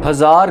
1000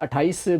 28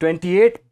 28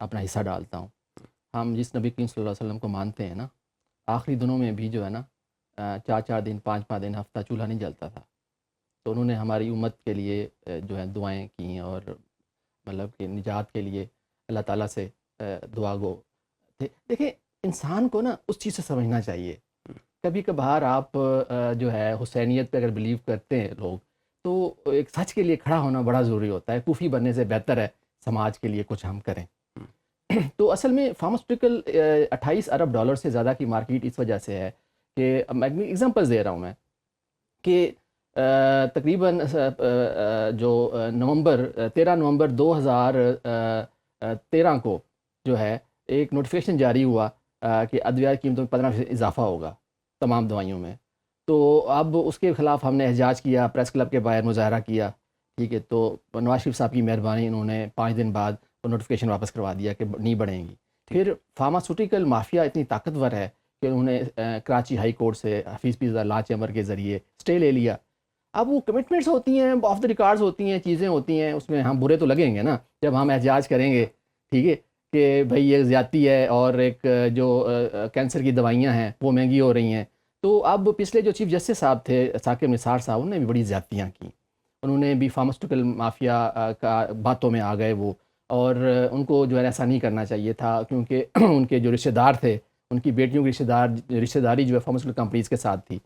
اپنا حصہ ڈالتا ہوں. ہم جس نبی کریم صلی اللہ علیہ وسلم کو مانتے ہیں نا، آخری دنوں میں بھی جو ہے نا 4 دن 5 دن ہفتہ چولہا نہیں جلتا تھا. تو انہوں نے ہماری امت کے لیے جو ہے دعائیں کیں، اور مطلب کہ نجات کے لیے اللہ تعالیٰ سے دعا گو تھے. دیکھیں انسان کو نا اس چیز سے سمجھنا چاہیے. کبھی کبھار آپ جو ہے حسینیت پہ اگر بلیو کرتے ہیں لوگ، تو ایک سچ کے لیے کھڑا ہونا بڑا ضروری ہوتا ہے. کوفی بننے سے بہتر ہے سماج کے لیے کچھ ہم کریں. تو اصل میں فارماسیوٹیکل 28 ارب ڈالر سے زیادہ کی مارکیٹ اس وجہ سے ہے کہ میں ایگزامپل دے رہا ہوں میں کہ تقریباً جو 13 نومبر 2013 کو جو ہے ایک نوٹیفیکیشن جاری ہوا کہ ادویات قیمتوں میں 15% اضافہ ہوگا تمام دوائیوں میں. تو اب اس کے خلاف ہم نے احتجاج کیا، پریس کلب کے باہر مظاہرہ کیا. ٹھیک ہے، تو نواز شریف صاحب کی مہربانی، انہوں نے 5 دن بعد وہ نوٹیفیکیشن واپس کروا دیا کہ نہیں بڑھیں گی. پھر فارماسیوٹیکل مافیا اتنی طاقتور ہے کہ انہوں نے کراچی ہائی کورٹ سے حفیظ پیزا لا چیمبر کے ذریعے اسٹے لے لیا. اب وہ کمٹمنٹس ہوتی ہیں، آف دا ریکارڈز ہوتی ہیں، چیزیں ہوتی ہیں، اس میں ہم برے تو لگیں گے نا جب ہم احتجاج کریں گے. ٹھیک ہے کہ بھئی یہ زیادتی ہے، اور ایک جو کینسر کی دوائیاں ہیں وہ مہنگی ہو رہی ہیں. تو اب پچھلے جو چیف جسٹس صاحب تھے ثاقب نثار صاحب، انہوں نے بھی بڑی زیادتیاں کی. انہوں نے بھی فارماسیوٹیکل مافیا کا باتوں میں آ گئے وہ، اور ان کو جو ہے ایسا نہیں کرنا چاہیے تھا، کیونکہ ان کے جو رشتہ دار تھے، ان کی بیٹیوں کی رشتہ داری جو ہے فارماسیوٹیکل کمپنیز کے ساتھ تھی.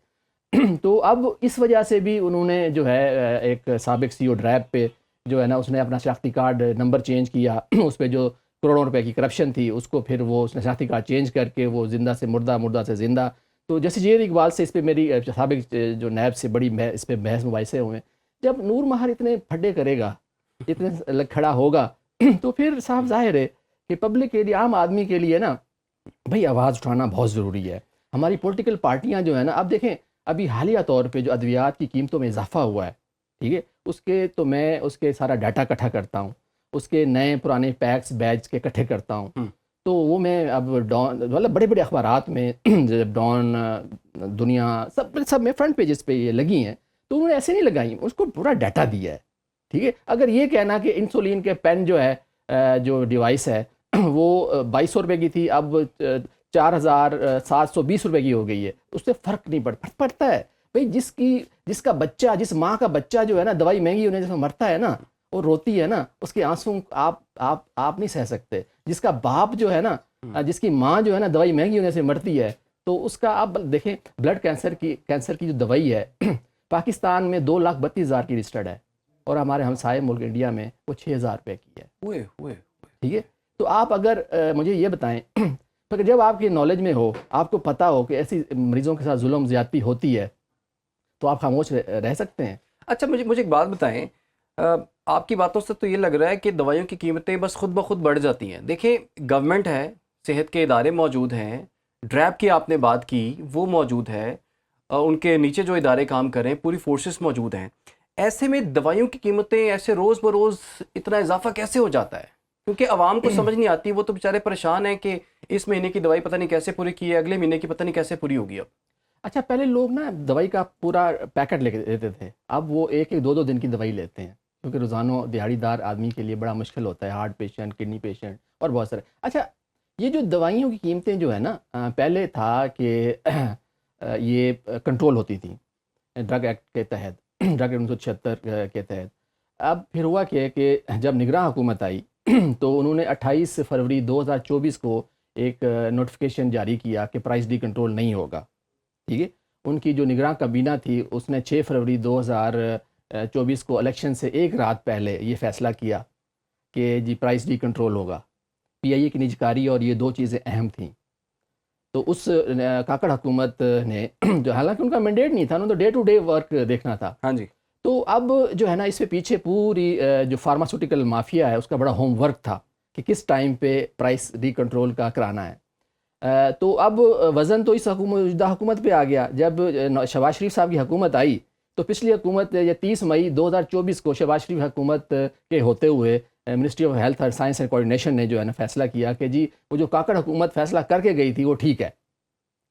تو اب اس وجہ سے بھی انہوں نے جو ہے ایک سابق سی او ڈرائب پہ جو ہے نا، اس نے اپنا شناختی کارڈ نمبر چینج کیا. اس پہ جو کروڑوں روپے کی کرپشن تھی اس کو پھر وہ اس نے شناختی کارڈ چینج کر کے وہ زندہ سے مردہ، مردہ سے زندہ. تو جیسے جیر اقبال سے اس پہ میری سابق جو نیب سے بڑی اس پہ بحث مباحثے ہوئے. جب نور مہر اتنے پھڈے کرے گا، اتنے کھڑا ہوگا، تو پھر صاحب ظاہر ہے کہ پبلک کے لیے، عام آدمی کے لیے نا بھئی آواز اٹھانا بہت ضروری ہے. ہماری پولیٹیکل پارٹیاں جو ہے نا، اب دیکھیں ابھی حالیہ طور پہ جو ادویات کی قیمتوں میں اضافہ ہوا ہے، ٹھیک ہے، اس کے سارا ڈاٹا اکٹھا کرتا ہوں، اس کے نئے پرانے پیکس بیچ کے اکٹھے کرتا ہوں. تو وہ میں اب مطلب بڑے بڑے اخبارات میں ڈان، دنیا، سب میں فرنٹ پیجز پہ یہ لگی ہیں. تو انہوں نے ایسے نہیں لگائی، اس کو پورا ڈاٹا دیا ہے. ٹھیک ہے، اگر یہ کہنا کہ انسولین کے پین جو ہے جو ڈیوائس ہے وہ 2200 روپے کی تھی، اب 4720 روپے کی ہو گئی ہے، اس سے فرق نہیں پڑتا ہے. بھئی جس کا بچہ، جس ماں کا بچہ جو ہے نا دوائی مہنگی ہونے سے مرتا ہے نا، وہ روتی ہے نا، اس کے آنسوں آپ نہیں سہ سکتے. جس کا باپ جو ہے نا، جس کی ماں جو ہے نا دوائی مہنگی ہونے سے مرتی ہے، تو اس کا آپ دیکھیں بلڈ کینسر کی جو دوائی ہے پاکستان میں 2,32,000 کی رجسٹرڈ ہے، اور ہمارے ہمسائے ملک انڈیا میں وہ 6,000 روپے کی ہے. ٹھیک ہے، تو آپ اگر مجھے یہ بتائیں کہ جب آپ کی نالج میں ہو، آپ کو پتہ ہو کہ ایسی مریضوں کے ساتھ ظلم زیادتی ہوتی ہے، تو آپ خاموش رہ سکتے ہیں؟ اچھا مجھے ایک بات بتائیں، آپ کی باتوں سے تو یہ لگ رہا ہے کہ دوائیوں کی قیمتیں بس خود بخود بڑھ جاتی ہیں. دیکھیں گورنمنٹ ہے، صحت کے ادارے موجود ہیں، ڈریب کی آپ نے بات کی وہ موجود ہے، ان کے نیچے جو ادارے کام کریں پوری فورسز موجود ہیں. ایسے میں دوائیوں کی قیمتیں ایسے روز بروز اتنا اضافہ کیسے ہو جاتا ہے؟ کیونکہ عوام کو سمجھ نہیں آتی، وہ تو بیچارے پریشان ہیں کہ اس مہینے کی دوائی پتہ نہیں کیسے پوری کی ہے، اگلے مہینے کی پتہ نہیں کیسے پوری ہوگی. اب اچھا، پہلے لوگ نا دوائی کا پورا پیکٹ لے کے لیتے تھے، اب وہ ایک 2 دن کی دوائی لیتے ہیں، کیونکہ روزانہ دیہڑی دار آدمی کے لیے بڑا مشکل ہوتا ہے، ہارٹ پیشنٹ، کڈنی پیشنٹ اور بہت سارے. اچھا، یہ جو دوائیوں کی قیمتیں جو ہے نا، پہلے تھا کہ یہ کنٹرول ہوتی تھی ڈرگ ایکٹ کے تحت، ڈرگ 1976 کے تحت. اب پھر ہوا کہ جب نگراں حکومت آئی تو انہوں نے 28 فروری 2024 کو ایک نوٹیفیکیشن جاری کیا کہ پرائس ڈی کنٹرول نہیں ہوگا. ٹھیک ہے، ان کی جو نگراں کابینہ تھی اس نے 6 فروری 2024 کو الیکشن سے ایک رات پہلے یہ فیصلہ کیا کہ جی پرائس ڈی کنٹرول ہوگا. پی آئی اے کی نجکاری اور یہ 2 چیزیں اہم تھیں. تو اس کاکڑ حکومت نے جو حالانکہ ان کا مینڈیٹ نہیں تھا، انہوں نے تو ڈے ٹو ڈے ورک دیکھنا تھا. ہاں جی. تو اب جو ہے نا اس کے پیچھے پوری جو فارماسیوٹیکل مافیا ہے اس کا بڑا ہوم ورک تھا کہ کس ٹائم پہ پرائس ڈی کنٹرول کا کرانا ہے. تو اب وزن تو اس حکومت پہ آ گیا. جب شہباز شریف صاحب کی حکومت آئی تو پچھلی حکومت یہ 30 مئی 2024 کو شہباز شریف حکومت کے ہوتے ہوئے منسٹری آف ہیلتھ اور سائنس اینڈ کوآرڈینیشن نے جو ہے نا فیصلہ کیا کہ جی وہ جو کاکڑ حکومت فیصلہ کر کے گئی تھی وہ ٹھیک ہے.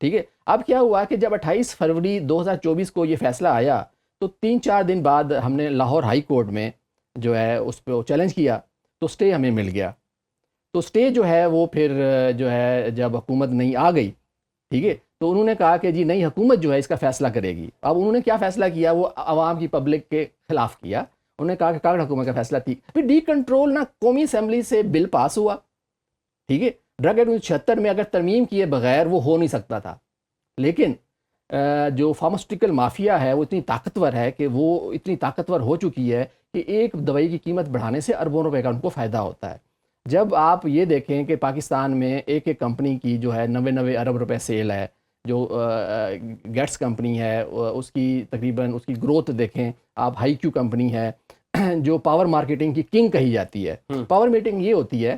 ٹھیک ہے، اب کیا ہوا کہ جب 28 فروری 2024 کو یہ فیصلہ آیا تو 3-4 دن بعد ہم نے لاہور ہائی کورٹ میں جو ہے اس پہ چیلنج کیا تو سٹے ہمیں مل گیا. تو اسٹے جو ہے وہ پھر جو ہے جب حکومت نہیں آ گئی، ٹھیک ہے، تو انہوں نے کہا کہ جی نئی حکومت جو ہے اس کا فیصلہ کرے گی. اب انہوں نے کیا فیصلہ کیا؟ وہ عوام کی پبلک کے خلاف کیا. انہوں نے کہا کہ کاغذ حکومت کا فیصلہ تھی. پھر ڈی کنٹرول نہ قومی اسمبلی سے بل پاس ہوا، ٹھیک ہے. ڈرگ ایکٹ 1976 میں اگر ترمیم کیے بغیر وہ ہو نہیں سکتا تھا، لیکن جو فارماسیوٹیکل مافیا ہے وہ اتنی طاقتور ہے کہ وہ اتنی طاقتور ہو چکی ہے کہ ایک دوائی کی قیمت بڑھانے سے اربوں روپے کا ان کو فائدہ ہوتا ہے. جب آپ یہ دیکھیں کہ پاکستان میں ایک ایک کمپنی کی جو ہے 99 ارب روپے سیل ہے، جو گیٹس کمپنی ہے اس کی تقریباً اس کی گروتھ دیکھیں آپ، ہائی کیو کمپنی ہے جو پاور مارکیٹنگ کی کنگ کہی جاتی ہے. پاور مارکیٹنگ یہ ہوتی ہے،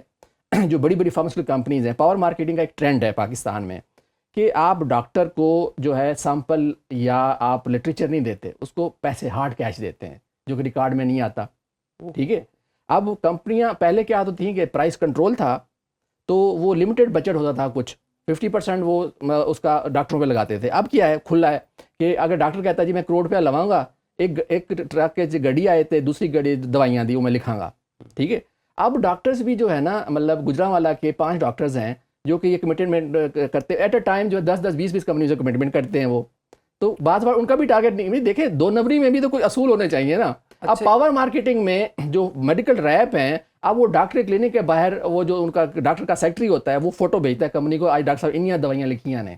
جو بڑی بڑی فارماسیوٹیکل کمپنیز ہیں، پاور مارکیٹنگ کا ایک ٹرینڈ ہے پاکستان میں کہ آپ ڈاکٹر کو جو ہے سیمپل یا آپ لٹریچر نہیں دیتے، اس کو پیسے ہارڈ کیش دیتے ہیں جو کہ ریکارڈ میں نہیں آتا، ٹھیک ہے. اب کمپنیاں پہلے کیا ہوتی تھیں کہ پرائس کنٹرول تھا تو وہ لمیٹڈ بجٹ ہوتا تھا، کچھ 50% وہ اس کا ڈاکٹروں پہ لگاتے تھے. اب کیا ہے، کھلا ہے کہ اگر ڈاکٹر کہتا ہے جی میں کروڑ روپیہ لواؤں گا، ایک ٹرک کے گڈی آئے تھے، دوسری گڈی دوائیاں دی وہ میں لکھاں گا، ٹھیک ہے. اب ڈاکٹرز بھی جو ہے نا، مطلب گجرانوالا کے 5 ڈاکٹرز ہیں جو کہ یہ کمٹمنٹ کرتے ایٹ اے ٹائم، جو 10 20 کمپنیوں سے کمٹمنٹ کرتے ہیں وہ. تو بعض بار ان کا بھی ٹارگیٹ نہیں، دیکھیں 2 نمبری میں بھی تو کوئی اصول ہونے چاہیے نا. اب پاور مارکیٹنگ میں جو میڈیکل ریپ ہیں، اب وہ ڈاکٹر کلینک کے باہر وہ جو ان کا ڈاکٹر کا سیکٹری ہوتا ہے وہ فوٹو بھیجتا ہے کمپنی کو، آج ڈاکٹر صاحب انیاں دوائیاں لکھیاں نے،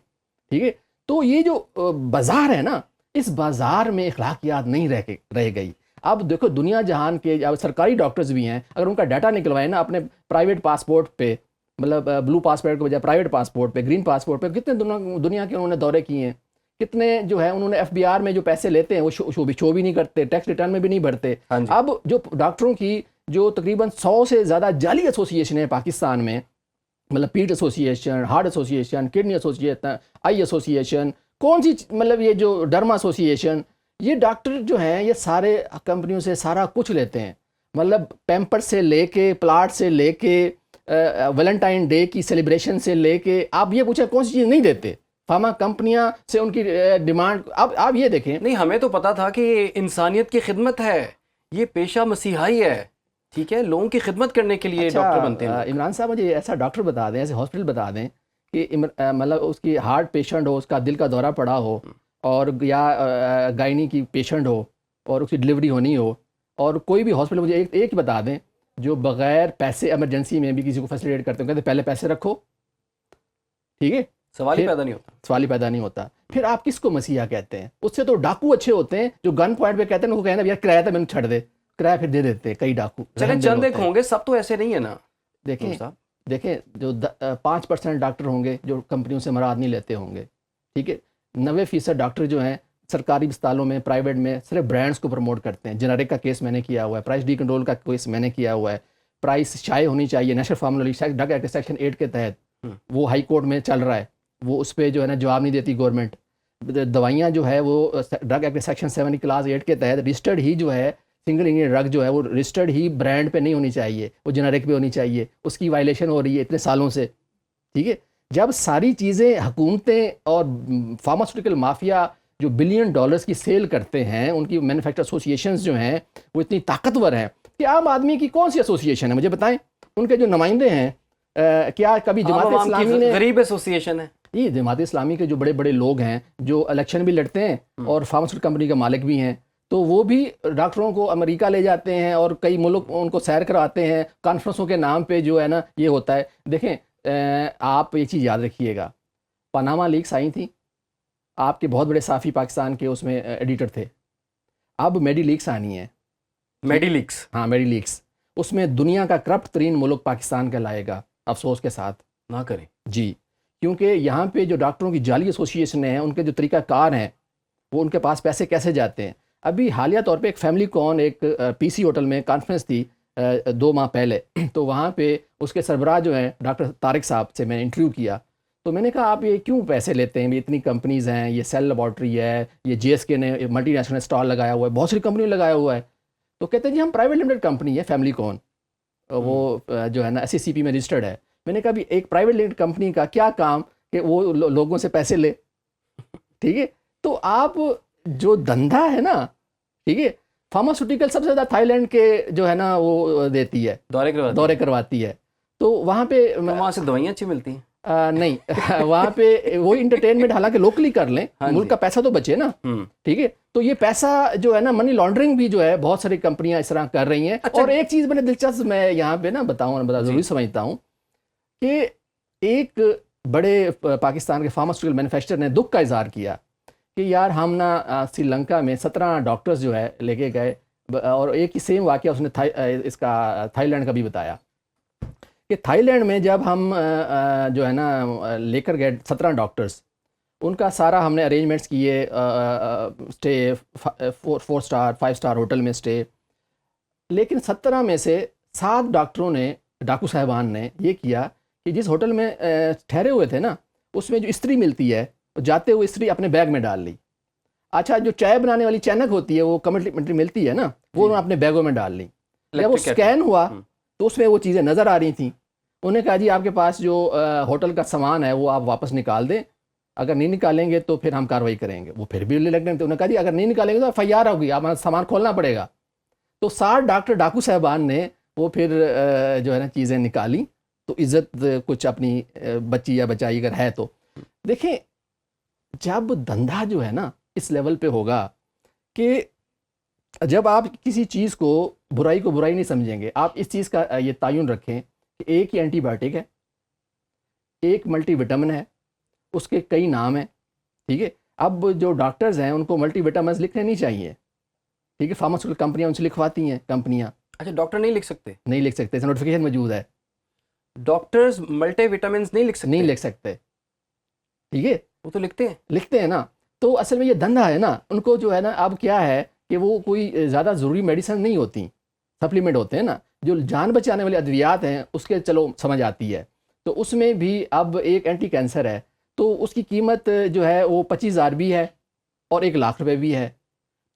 ٹھیک ہے. تو یہ جو بازار ہے نا، اس بازار میں اخلاقیات نہیں رہ گئی. اب دیکھو دنیا جہان کے اب سرکاری ڈاکٹرز بھی ہیں، اگر ان کا ڈاٹا نکلوائے نا اپنے پرائیویٹ پاسپورٹ پہ، مطلب بلو پاسپورٹ کے بجائے پرائیویٹ پاسپورٹ پہ، گرین پاسپورٹ پہ، کتنے دنیا کے انہوں نے دورے کیے ہیں، کتنے جو ہے انہوں نے ایف بی آر میں جو پیسے لیتے ہیں وہ شو بھی نہیں کرتے، ٹیکس ریٹرن میں بھی نہیں بھرتے. اب جو ڈاکٹروں کی جو تقریباً 100 سے زیادہ جعلی ایسوسیشن ہے پاکستان میں، مطلب پیٹ association, heart association, kidney association, eye association, کون سی مطلب یہ جو ڈرما ایسوسیشن، یہ ڈاکٹر جو ہیں یہ سارے کمپنیوں سے سارا کچھ لیتے ہیں. مطلب پیمپر سے لے کے پلاٹ سے لے کے ویلنٹائن ڈے کی سیلیبریشن سے لے کے آپ یہ پوچھیں کون سی چیز نہیں دیتے. فارما کمپنیاں سے ان کی ڈیمانڈ، اب آپ یہ دیکھیں. نہیں، ہمیں تو پتا تھا کہ یہ انسانیت کی خدمت ہے، یہ پیشہ مسیحائی ہے، ٹھیک ہے، لوگوں کی خدمت کرنے کے لیے ڈاکٹر بنتے ہیں. عمران صاحب مجھے ایسا ڈاکٹر بتا دیں، ایسے ہاسپٹل بتا دیں کہ مطلب اس کی ہارٹ پیشنٹ ہو، اس کا دل کا دورہ پڑا ہو، اور یا گائنی کی پیشنٹ ہو اور اس کی ڈلیوری ہونی ہو، اور کوئی بھی ہاسپٹل مجھے ایک ہی بتا دیں جو بغیر پیسے ایمرجنسی میں بھی کسی کو فیسیلیٹ کرتے ہیں، کہتے ہیں پہلے پیسے رکھو، ٹھیک ہے، سوال ہی پیدا نہیں ہوتا. پھر آپ کس کو مسیحا کہتے ہیں؟ اس سے تو ڈاکو اچھے ہوتے ہیں جو گن پوائنٹ پہ کہتے ہیں، وہ کہنا یار کرایہ تھا میں نے چھڑ دے، کرایہ پھر دے دیتے ہیں کئی ڈاکو. چلیں چند ایک ہوں گے، سب تو ایسے نہیں ہے نا. دیکھیں جو 5% ڈاکٹر ہوں گے جو کمپنیوں سے مراد نہیں لیتے ہوں گے، ٹھیک ہے. 90% ڈاکٹر جو ہیں سرکاری اسپتالوں میں، پرائیویٹ میں صرف برانڈس کو پروموٹ کرتے ہیں. جنرک کا کیس میں نے کیا ہوا ہے، پرائس ڈی کنٹرول کا کیس میں نے کیا ہوا ہے. پرائس شائع ہونی چاہیے national formula drug act section 8 کے تحت، وہ ہائی کورٹ میں چل رہا ہے، وہ اس پہ جو ہے نا جواب نہیں دیتی گورنمنٹ. دوائیاں جو ہے وہ ڈرگ ایکٹ سیکشن 7 کلاس 8 کے تحت رجسٹرڈ ہی جو ہے، سنگل انگریڈینٹ ڈرگ جو ہے وہ رجسٹرڈ ہی برانڈ پہ نہیں ہونی چاہیے، وہ جنرک پہ ہونی چاہیے. اس کی وائلیشن ہو رہی ہے اتنے سالوں سے، ٹھیک ہے. جب ساری چیزیں حکومتیں اور فارماسیوٹیکل مافیا جو $بلین کی سیل کرتے ہیں، ان کی مینوفیکچر ایسوسیشنز جو ہیں وہ اتنی طاقتور ہیں کہ عام آدمی کی کون سی ایسوسیشن ہے مجھے بتائیں. ان کے جو نمائندے ہیں، کیا کبھی جماعت اسلامی نے، غریب ایسوسیشن ہے یہ جماعت اسلامی کے جو بڑے بڑے لوگ ہیں جو الیکشن بھی لڑتے ہیں اور فارماسیوٹیکل کمپنی کے مالک بھی ہیں، تو وہ بھی ڈاکٹروں کو امریکہ لے جاتے ہیں اور کئی ملک ان کو سیر کراتے ہیں، کانفرنسوں کے نام پہ جو ہے نا یہ ہوتا ہے. دیکھیں آپ یہ چیز یاد رکھیے گا، پاناما لیکس آئی تھیں، آپ کے بہت بڑے صحافی پاکستان کے اس میں ایڈیٹر تھے. اب میڈی لیکس آنی ہے. میڈی لیکس، ہاں میڈی لیکس، اس میں دنیا کا کرپٹ ترین ملک پاکستان کہلائے گا، افسوس کے ساتھ. نہ کریں جی، کیونکہ یہاں پہ جو ڈاکٹروں کی جعلی ایسوسیشن ہیں، ان کے جو طریقہ کار ہیں، وہ ان کے پاس پیسے کیسے جاتے ہیں. ابھی حالیہ طور پہ ایک فیملی کون ایک پی سی ہوٹل میں کانفرنس تھی 2 ماہ پہلے، تو وہاں پہ اس کے سربراہ جو ہیں ڈاکٹر طارق صاحب سے میں نے انٹرویو کیا. تو میں نے کہا آپ یہ کیوں پیسے لیتے ہیں، اتنی کمپنیز ہیں، یہ سیل لیبارٹری ہے، یہ JSK نے ملٹی نیشنل اسٹال لگایا ہوا ہے، بہت ساری کمپنی لگایا ہوا ہے. تو کہتے ہیں جی ہم پرائیویٹ لمیٹڈ کمپنی ہے فیملی کون، وہ جو ہے نا SECP میں رجسٹرڈ ہے. میں نے کہا بھی ایک پرائیویٹ لمیٹڈ کمپنی کا کیا کام کہ وہ لوگوں سے پیسے لے، ٹھیک ہے. تو آپ جو دھندا ہے نا، ٹھیک ہے، فارماسیوٹیکل سب سے زیادہ تھائی لینڈ کے جو ہے نا وہ دیتی ہے، دورے کرواتی ہے. تو وہاں پہ وہاں سے دوائیاں اچھی ملتی ہیں؟ نہیں وہاں پہ وہی انٹرٹینمنٹ حالانکہ لوکلی کر لیں، ملک کا پیسہ تو بچے نا، ٹھیک ہے. تو یہ پیسہ جو ہے نا منی لانڈرنگ بھی جو ہے بہت ساری کمپنیاں اس طرح کر رہی ہیں. اور ایک چیز بڑے دلچسپ میں یہاں پہ نا ضروری سمجھتا ہوں کہ ایک بڑے پاکستان کے فارماسیوٹیکل مینوفیکچرر نے دکھ کا اظہار کیا کہ یار ہم نا سری لنکا میں 17 ڈاکٹرز جو ہے لے کے گئے، اور ایک ہی سیم واقعہ اس نے اس کا تھائی لینڈ کا بھی بتایا کہ تھائی لینڈ میں جب ہم جو ہے نا لے کر گئے 17 ڈاکٹرز، ان کا سارا ہم نے ارینجمنٹس کیے، اسٹے 4 اسٹار 5 اسٹار ہوٹل میں اسٹے، لیکن 17 میں سے 7 ڈاکٹروں نے، ڈاکو صاحبان نے یہ کیا کہ جس ہوٹل میں ٹھہرے ہوئے تھے نا اس میں جو استری ملتی ہے جاتے ہوئے استری اپنے بیگ میں ڈال لی. اچھا جو چائے بنانے والی چینک ہوتی ہے وہ کمپلیمنٹری ملتی ہے نا، وہ انہوں نے اپنے بیگوں میں ڈال لی. جب وہ اسکین ہوا تو اس میں وہ چیزیں نظر آ رہی تھیں. انہوں نے کہا جی آپ کے پاس جو ہوٹل کا سامان ہے وہ آپ واپس نکال دیں، اگر نہیں نکالیں گے تو پھر ہم کارروائی کریں گے. وہ پھر بھی لگ رہے تھے. انہوں نے کہا جی اگر نہیں نکالیں گے تو FIR ہوگی، آپ سامان کھولنا پڑے گا. تو 7 ڈاکٹر ڈاکو صاحبان نے وہ پھر جو ہے نا چیزیں نکالی، تو عزت کچھ اپنی بچی یا بچائی اگر ہے تو. دیکھیں جب دھندا جو ہے نا اس لیول پہ ہوگا کہ جب آپ کسی چیز کو برائی نہیں سمجھیں گے، آپ اس چیز کا یہ تعین رکھیں کہ ایک ہی اینٹی بائیوٹک ہے، ایک ملٹی وٹامن ہے، اس کے کئی نام ہیں، ٹھیک ہے. اب جو ڈاکٹرز ہیں ان کو ملٹی وٹامنز لکھنے نہیں چاہیے، ٹھیک ہے. فارماسیوٹیکل کمپنیاں ان سے لکھواتی ہیں کمپنیاں. اچھا ڈاکٹر نہیں لکھ سکتے؟ نہیں لکھ سکتے، نوٹیفیکیشن موجود ہے. ڈاکٹرز ملٹی وٹامنز نہیں لکھ سکتے؟ نہیں لکھ سکتے، ٹھیک ہے. وہ تو لکھتے ہیں نا. تو اصل میں یہ دھندا ہے نا ان کو جو ہے نا. اب کیا ہے کہ وہ کوئی زیادہ ضروری میڈیسن نہیں ہوتی، سپلیمنٹ ہوتے ہیں نا جو جان بچانے والے ادویات ہیں، اس کے چلو سمجھ آتی ہے. تو اس میں بھی اب ایک اینٹی کینسر ہے تو اس کی قیمت جو ہے وہ 25,000 بھی ہے اور 1,00,000 روپے بھی ہے.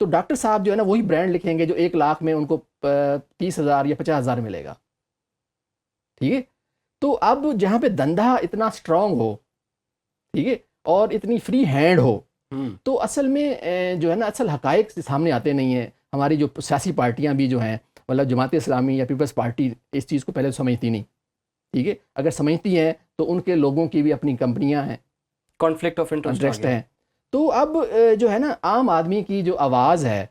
تو ڈاکٹر صاحب جو ہے نا وہی برانڈ لکھیں گے جو 1,00,000 میں ان کو 30,000 یا 50,000 ملے گا، ٹھیک ہے. تو اب جہاں پہ دھندا اتنا اسٹرانگ ہو، ٹھیک ہے، اور اتنی فری ہینڈ ہو، تو اصل میں جو ہے نا اصل حقائق سامنے آتے نہیں ہیں. ہماری جو سیاسی پارٹیاں بھی جو ہیں، مطلب جماعت اسلامی یا پیپلز پارٹی اس چیز کو پہلے سمجھتی نہیں، ٹھیک ہے. اگر سمجھتی ہیں تو ان کے لوگوں کی بھی اپنی کمپنیاں ہیں، کانفلکٹ آف انٹرسٹ ہیں. تو اب جو ہے نا عام آدمی کی جو آواز ہے،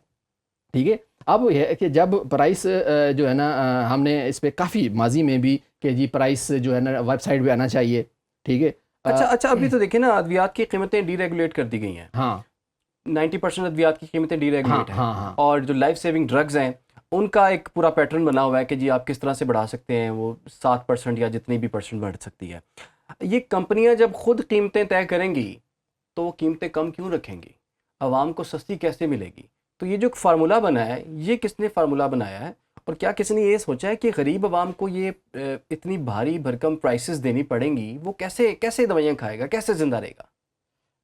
ٹھیک ہے، اب یہ ہے کہ جب پرائس جو ہے نا ہم نے اس پہ کافی ماضی میں بھی کہ جی پرائس جو ہے نا ویب سائٹ پہ آنا چاہیے، ٹھیک ہے. اچھا ابھی تو دیکھیں نا ادویات کی قیمتیں ڈی ریگولیٹ کر دی گئی ہیں. ہاں 90% ادویات کی قیمتیں ڈی ریگولیٹ ہیں. ہاں. اور جو لائف سیونگ ڈرگز ہیں ان کا ایک پورا پیٹرن بنا ہوا ہے کہ جی آپ کس طرح سے بڑھا سکتے ہیں، وہ 7% یا جتنی بھی % بڑھ سکتی ہے. یہ کمپنیاں جب خود قیمتیں طے کریں گی تو وہ قیمتیں کم کیوں رکھیں گی؟ عوام کو سستی کیسے ملے گی؟ تو یہ جو فارمولہ بنا ہے، یہ کس نے فارمولہ بنایا ہے؟ اور کیا کسی نے یہ سوچا ہے کہ غریب عوام کو یہ اتنی بھاری بھرکم پرائسز دینی پڑیں گی، وہ کیسے دوائیاں کھائے گا، کیسے زندہ رہے گا؟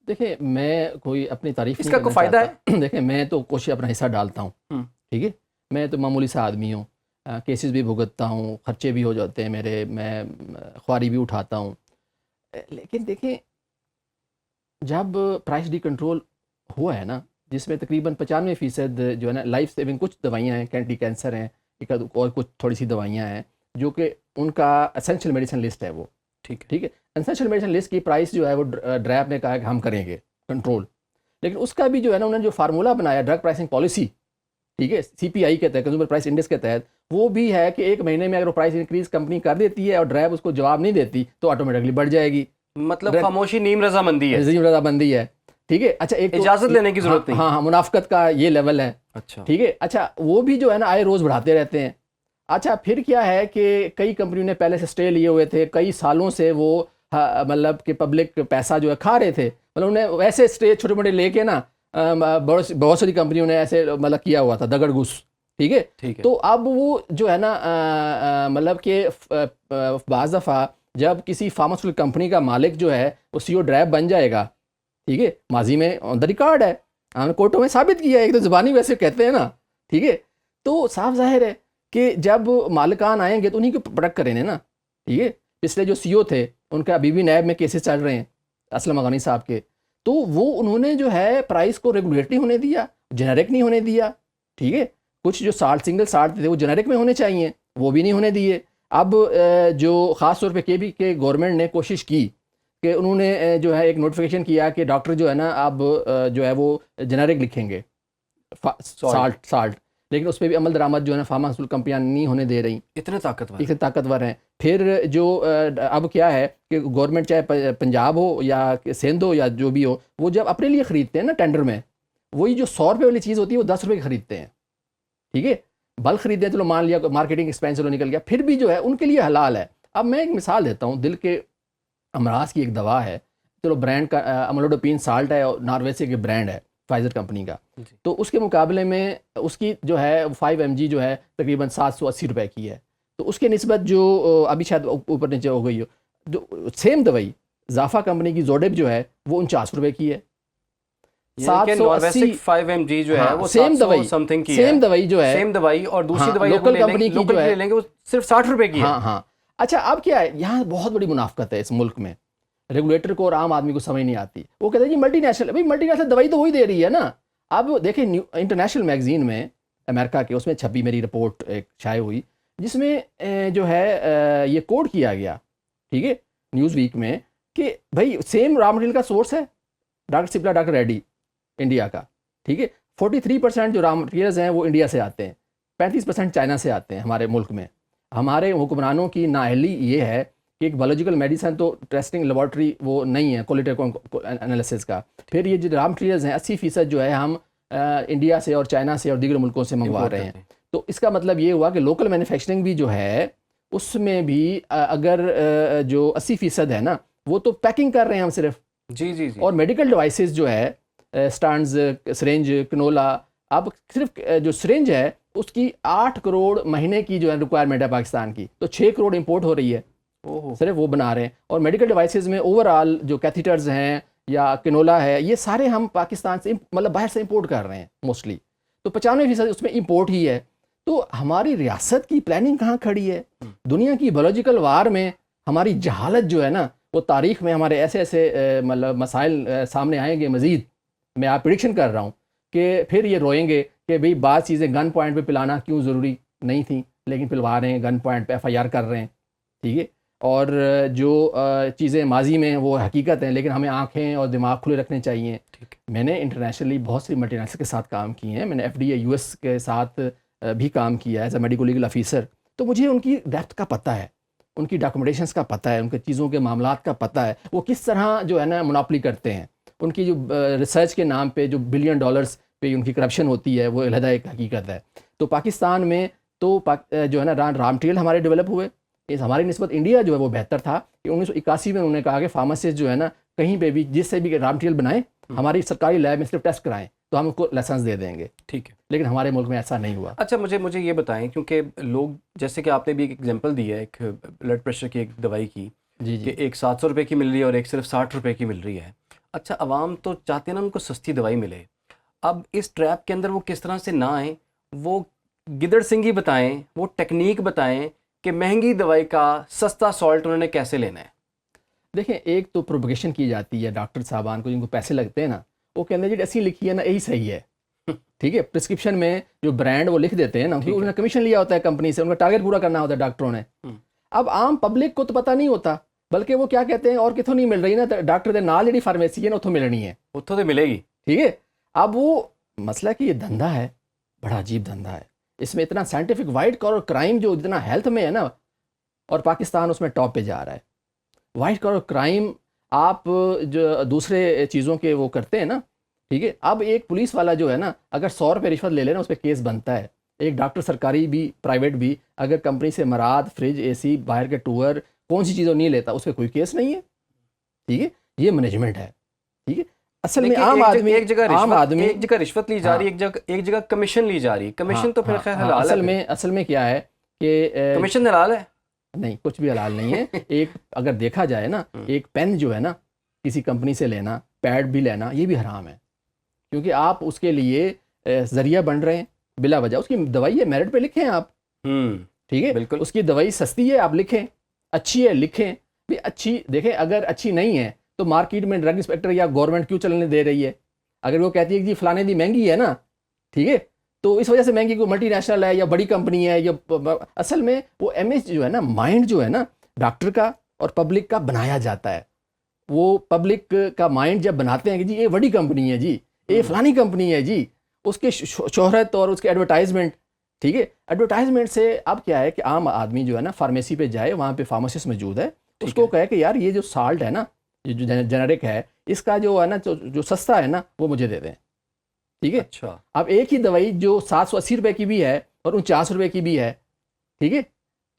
دیکھیں میں کوئی اپنی تعریف اس کا کوئی فائدہ ہے؟ دیکھیں میں تو کوشش اپنا حصہ ڈالتا ہوں، ٹھیک ہے. میں تو معمولی سا آدمی ہوں، کیسز بھی بھگتتا ہوں، خرچے بھی ہو جاتے ہیں میرے، میں خواری بھی اٹھاتا ہوں. لیکن دیکھیں جب پرائس ڈی کنٹرول ہوا ہے نا، جس میں تقریباً 95% جو ہے نا لائف سیونگ کچھ دوائیاں ہیں، اینٹی کینسر ہیں، اور کچھ تھوڑی سی دوائیاں ہیں جو کہ ان کا اسینشل میڈیسن لسٹ ہے، وہ ٹھیک ہے. اسینشل میڈیسن لسٹ کی پرائس جو ہے وہ ڈریپ نے کہا کہ ہم کریں گے کنٹرول. لیکن اس کا بھی جو ہے نا انہوں نے جو فارمولہ بنایا ڈرگ پرائسنگ پالیسی، ٹھیک ہے، CPI کے تحت، کنزیومر پرائس انڈیکس کے تحت، وہ بھی ہے کہ ایک مہینے میں اگر وہ پرائس انکریز کمپنی کر دیتی ہے اور ڈرائیو اس کو جواب نہیں دیتی تو آٹومیٹکلی بڑھ جائے گی. مطلب خاموشی نیم رضامندی ہے، رضامندی ہے، ٹھیک ہے. اچھا ایک اجازت لینے کی ضرورت نہیں. ہاں منافقت کا یہ لیول ہے، اچھا ٹھیک ہے. اچھا وہ بھی جو ہے نا آئے روز بڑھاتے رہتے ہیں. اچھا پھر کیا ہے کہ کئی کمپنیوں نے پہلے سے اسٹے لیے ہوئے تھے، کئی سالوں سے وہ مطلب کہ پبلک پیسہ جو ہے کھا رہے تھے، مطلب انہیں ویسے اسٹے چھوٹے موٹے لے کے نا بہت ساری کمپنیوں نے ایسے مطلب کیا ہوا تھا دگڑ گھوس، ٹھیک ہے. تو اب وہ جو ہے نا مطلب کہ بعض دفعہ جب کسی فارماسیوٹیکل کمپنی کا مالک جو ہے وہ CEO ڈرائیو بن جائے گا، ٹھیک ہے، ماضی میں آن دا ریکارڈ ہے، ہم نے کورٹوں میں ثابت کیا ہے، ایک تو زبانی ویسے کہتے ہیں نا، ٹھیک ہے. تو صاف ظاہر ہے کہ جب مالکان آئیں گے تو انہیں کو پروٹیکٹ کریں گے نا، ٹھیک ہے. پچھلے جو CEO تھے ان کا ابھی بھی نیب میں کیسز چل رہے ہیں، اسلم غنی صاحب کے، تو وہ انہوں نے جو ہے پرائس کو ریگولیٹ نہیں ہونے دیا، جنیرک نہیں ہونے دیا، ٹھیک ہے. کچھ جو سنگل سالٹ تھے وہ جنیرک میں ہونے چاہیے، وہ بھی نہیں ہونے دیے. اب جو خاص طور پہ کے گورنمنٹ نے کوشش کی کہ انہوں نے جو ہے ایک نوٹیفیکیشن کیا کہ ڈاکٹر جو ہے نا اب جو ہے وہ جنیرک لکھیں گے سالٹ، لیکن اس پہ بھی عمل درآمد جو ہے نا فارماسیوٹیکل کمپنیاں نہیں ہونے دے رہی، اتنے طاقتور ہیں. پھر جو اب کیا ہے کہ گورنمنٹ چاہے پنجاب ہو یا سندھ ہو یا جو بھی ہو، وہ جب اپنے لیے خریدتے ہیں نا ٹینڈر میں، وہی جو 100 روپے والی چیز ہوتی ہے وہ 10 روپے کی خریدتے ہیں. ٹھیک ہے، بلک خریدتے ہیں، چلو مان لیا مارکیٹنگ ایکسپینس چلو نکل گیا، پھر بھی جو ہے ان کے لیے حلال ہے. اب میں ایک مثال دیتا ہوں، دل کے امراض کی ایک دوا ہے، چلو برانڈ کا املوڈوپین سالٹ ہے اور ناروے سے کے برانڈ ہے فائزر کمپنی کا، تو اس کے مقابلے میں اس کی جو ہے 5 mg جو ہے تقریباً 780 روپے کی ہے. تو اس کے نسبت جو ابھی شاید اوپر نیچے ہو گئی ہو، جو سیم دوائی زافا کمپنی کی زوڈب جو ہے وہ 49 روپے کی ہے. 780 5 mg جو ہے وہ سیم دوائی سمتھنگ کی ہے، سیم دوائی جو ہے سیم دوائی، اور دوسری دوائی لوکل کمپنی کی جو ہے لیں گے وہ صرف 60 روپے کی ہے. ہاں. اچھا اب کیا ہے، یہاں بہت بڑی منافقت ہے اس ملک میں، ریگولیٹر کو اور عام آدمی کو سمجھ نہیں آتی. وہ کہتے ہیں جی ملٹی نیشنل، بھائی ملٹی نیشنل دوائی تو وہی دے رہی ہے نا. اب دیکھیں انٹرنیشنل میگزین میں امریکہ کے، اس میں چھپی میری رپورٹ ایک شائع ہوئی جس میں جو ہے یہ کوڈ کیا گیا، ٹھیک ہے، نیوز ویک میں، کہ بھائی سیم را مٹیریل کا سورس ہے doctor Cipla doctor Reddy India کا، ٹھیک ہے، 43% جو را مٹیریلز ہیں وہ انڈیا سے آتے ہیں، 35% چائنا سے آتے ہیں ہمارے ملک میں. ہمارے حکمرانوں کی نااہلی یہ ہے کہ ایک بایولوجیکل میڈیسن تو ٹیسٹنگ لیبارٹری وہ نہیں ہے کوالٹیٹیو انالیسس کا. پھر یہ جو را مٹیریلز ہیں 80% جو ہے ہم انڈیا سے اور چائنا سے اور دیگر ملکوں سے منگوا رہے ہیں. تو اس کا مطلب یہ ہوا کہ لوکل مینوفیکچرنگ بھی جو ہے اس میں بھی اگر جو 80% ہے نا وہ تو پیکنگ کر رہے ہیں ہم صرف. جی. اور میڈیکل ڈیوائسز جو ہے سٹانز، سرنج، کنولا، اب صرف جو سرنج ہے اس کی 8 کروڑ مہینے کی جو ہے ریکوائرمنٹ ہے پاکستان کی، تو 6 کروڑ امپورٹ ہو رہی ہے، صرف وہ بنا رہے ہیں. اور میڈیکل ڈیوائسز میں اوور آل جو کیتھیٹرز ہیں یا کنولا ہے، یہ سارے ہم پاکستان سے مطلب باہر سے امپورٹ کر رہے ہیں موسٹلی. تو 95% اس میں امپورٹ ہی ہے. تو ہماری ریاست کی پلاننگ کہاں کھڑی ہے؟ دنیا کی بایولوجیکل وار میں ہماری جہالت جو ہے نا، وہ تاریخ میں ہمارے ایسے مطلب مسائل سامنے آئیں گے مزید. میں آپ پریڈکشن کر رہا ہوں کہ پھر یہ روئیں گے کہ بھئی بعض چیزیں گن پوائنٹ پہ پلانا کیوں ضروری نہیں تھیں، لیکن پلوا رہے ہیں، گن پوائنٹ پہ FIR کر رہے ہیں، ٹھیک ہے. اور جو چیزیں ماضی میں وہ حقیقت ہیں، لیکن ہمیں آنکھیں اور دماغ کھلے رکھنے چاہیے. میں نے انٹرنیشنلی بہت سی ملٹی نیشنل کے ساتھ کام کیے ہیں، میں نے FDA US کے ساتھ بھی کام کیا ہے as a medico legal officer. تو مجھے ان کی ڈیپتھ کا پتہ ہے، ان کی ڈاکومنٹیشنس کا پتہ ہے، ان کے چیزوں کے معاملات کا پتہ ہے، وہ کس طرح جو ہے نا مناپلی کرتے ہیں. ان کی جو ریسرچ کے نام پہ جو $1 بلین پہ ان کی کرپشن ہوتی ہے وہ علیحدہ ایک حقیقت ہے. تو پاکستان میں تو جو ہے نا را مٹیریل ہمارے ڈیولپ ہوئے. اس ہماری نسبت انڈیا جو ہے وہ بہتر تھا کہ 1981 میں انہوں نے کہا کہ فارماسسٹ جو ہے نا کہیں پہ بھی جس سے بھی را مٹیریل بنائیں ہماری سرکاری لیب میں صرف ٹیسٹ کرائیں تو ہم ان کو لائسنس دے دیں گے. ٹھیک ہے، لیکن ہمارے ملک میں ایسا نہیں ہوا. اچھا مجھے یہ بتائیں، کیونکہ لوگ جیسے کہ آپ نے بھی ایک ایگزامپل دی ہے ایک بلڈ پریشر کی ایک دوائی کی، کہ ایک 700 روپے کی مل رہی ہے اور ایک صرف 60 روپے کی مل رہی ہے. اچھا عوام تو چاہتے ہیں نا ان کو سستی دوائی ملے. اب اس ٹریپ کے اندر وہ کس طرح سے نہ آئیں، وہ گدڑ سنگھی بتائیں، وہ ٹیکنیک بتائیں کہ مہنگی دوائی کا سستا سالٹ انہوں نے کیسے لینا ہے. دیکھیں ایک تو پروپیگیشن کی جاتی ہے ڈاکٹر صاحبان کو جن کو پیسے لگتے ہیں نا، وہ کہتے ہیں جی ایسی لکھی ہے نا یہی صحیح ہے، ٹھیک ہے. پرسکرپشن میں جو برانڈ وہ لکھ دیتے ہیں نا، انہوں نے کمیشن لیا ہوتا ہے کمپنی سے، ان کا ٹارگیٹ پورا کرنا ہوتا ہے ڈاکٹروں نے. اب عام پبلک کو تو پتہ نہیں ہوتا، بلکہ وہ کیا کہتے ہیں اور کتوں نہیں مل رہی نا، ڈاکٹر دے نال جڑی فارمیسی ہے نا اتوں ملنی ہے، اتوں تو ملے گی، ٹھیک ہے. اب وہ مسئلہ کہ یہ دھندا ہے بڑا عجیب دھندا ہے، اس میں اتنا سائنٹیفک وائٹ کالر کرائم جو اتنا ہیلتھ میں ہے نا، اور پاکستان اس میں ٹاپ پہ جا رہا ہے. وائٹ کالر کرائم آپ جو دوسرے چیزوں کے وہ کرتے ہیں نا، ٹھیک ہے. اب ایک پولیس والا جو ہے نا اگر 100 روپے رشوت لے لینا اس پہ کیس بنتا ہے. ایک ڈاکٹر سرکاری بھی پرائیویٹ بھی اگر کمپنی سے مراد فریج AC باہر کے ٹور کون سی چیزوں نہیں لیتا اس پہ کوئی کیس نہیں ہے، ٹھیک ہے. یہ مینجمنٹ ہے، ٹھیک ہے. اصل میں عام آدمی ایک جگہ رشوت لی جا رہی ہے، ایک جگہ کمیشن لی جا رہی ہے. کمیشن تو پھر خیر حلال ہے. اصل میں کیا ہے کہ کمیشن حلال ہے نہیں، کچھ بھی حلال نہیں ہے. ایک اگر دیکھا جائے نا، ایک پین جو ہے نا کسی کمپنی سے لینا، پیڈ بھی لینا، یہ بھی حرام ہے، کیونکہ آپ اس کے لیے ذریعہ بن رہے ہیں بلا وجہ. اس کی دوائی ہے میرٹ پہ لکھیں آپ، ٹھیک ہے. بالکل اس کی دوائی سستی ہے آپ لکھیں، اچھی ہے لکھیں بھی. اچھی دیکھیں اگر اچھی نہیں ہے تو مارکیٹ میں ڈرگ انسپیکٹر یا گورنمنٹ کیوں چلنے دے رہی ہے؟ اگر وہ کہتی ہے کہ جی فلانے دی مہنگی ہے نا، ٹھیک ہے، تو اس وجہ سے مہنگی کوئی ملٹی نیشنل ہے یا بڑی کمپنی ہے یا اصل میں وہ امیج جو ہے نا، مائنڈ جو ہے نا ڈاکٹر کا اور پبلک کا بنایا جاتا ہے. وہ پبلک کا مائنڈ جب بناتے ہیں کہ جی یہ بڑی کمپنی ہے، جی یہ فلانی کمپنی ہے، جی اس کے شہرت اور اس کے ایڈورٹائزمنٹ، ٹھیک ہے. ایڈورٹائزمنٹ سے اب کیا ہے کہ عام آدمی جو ہے نا فارمیسی پہ جائے، وہاں پہ فارماسسٹ موجود ہے، اس کو کہے کہ یار یہ جو سالٹ ہے نا، یہ جو جنرک ہے، اس کا جو ہے نا جو سستا ہے نا وہ مجھے دے دیں، ٹھیک ہے. اچھا. اب ایک ہی دوائی جو 780 روپے کی بھی ہے اور 49 روپے کی بھی ہے، ٹھیک ہے.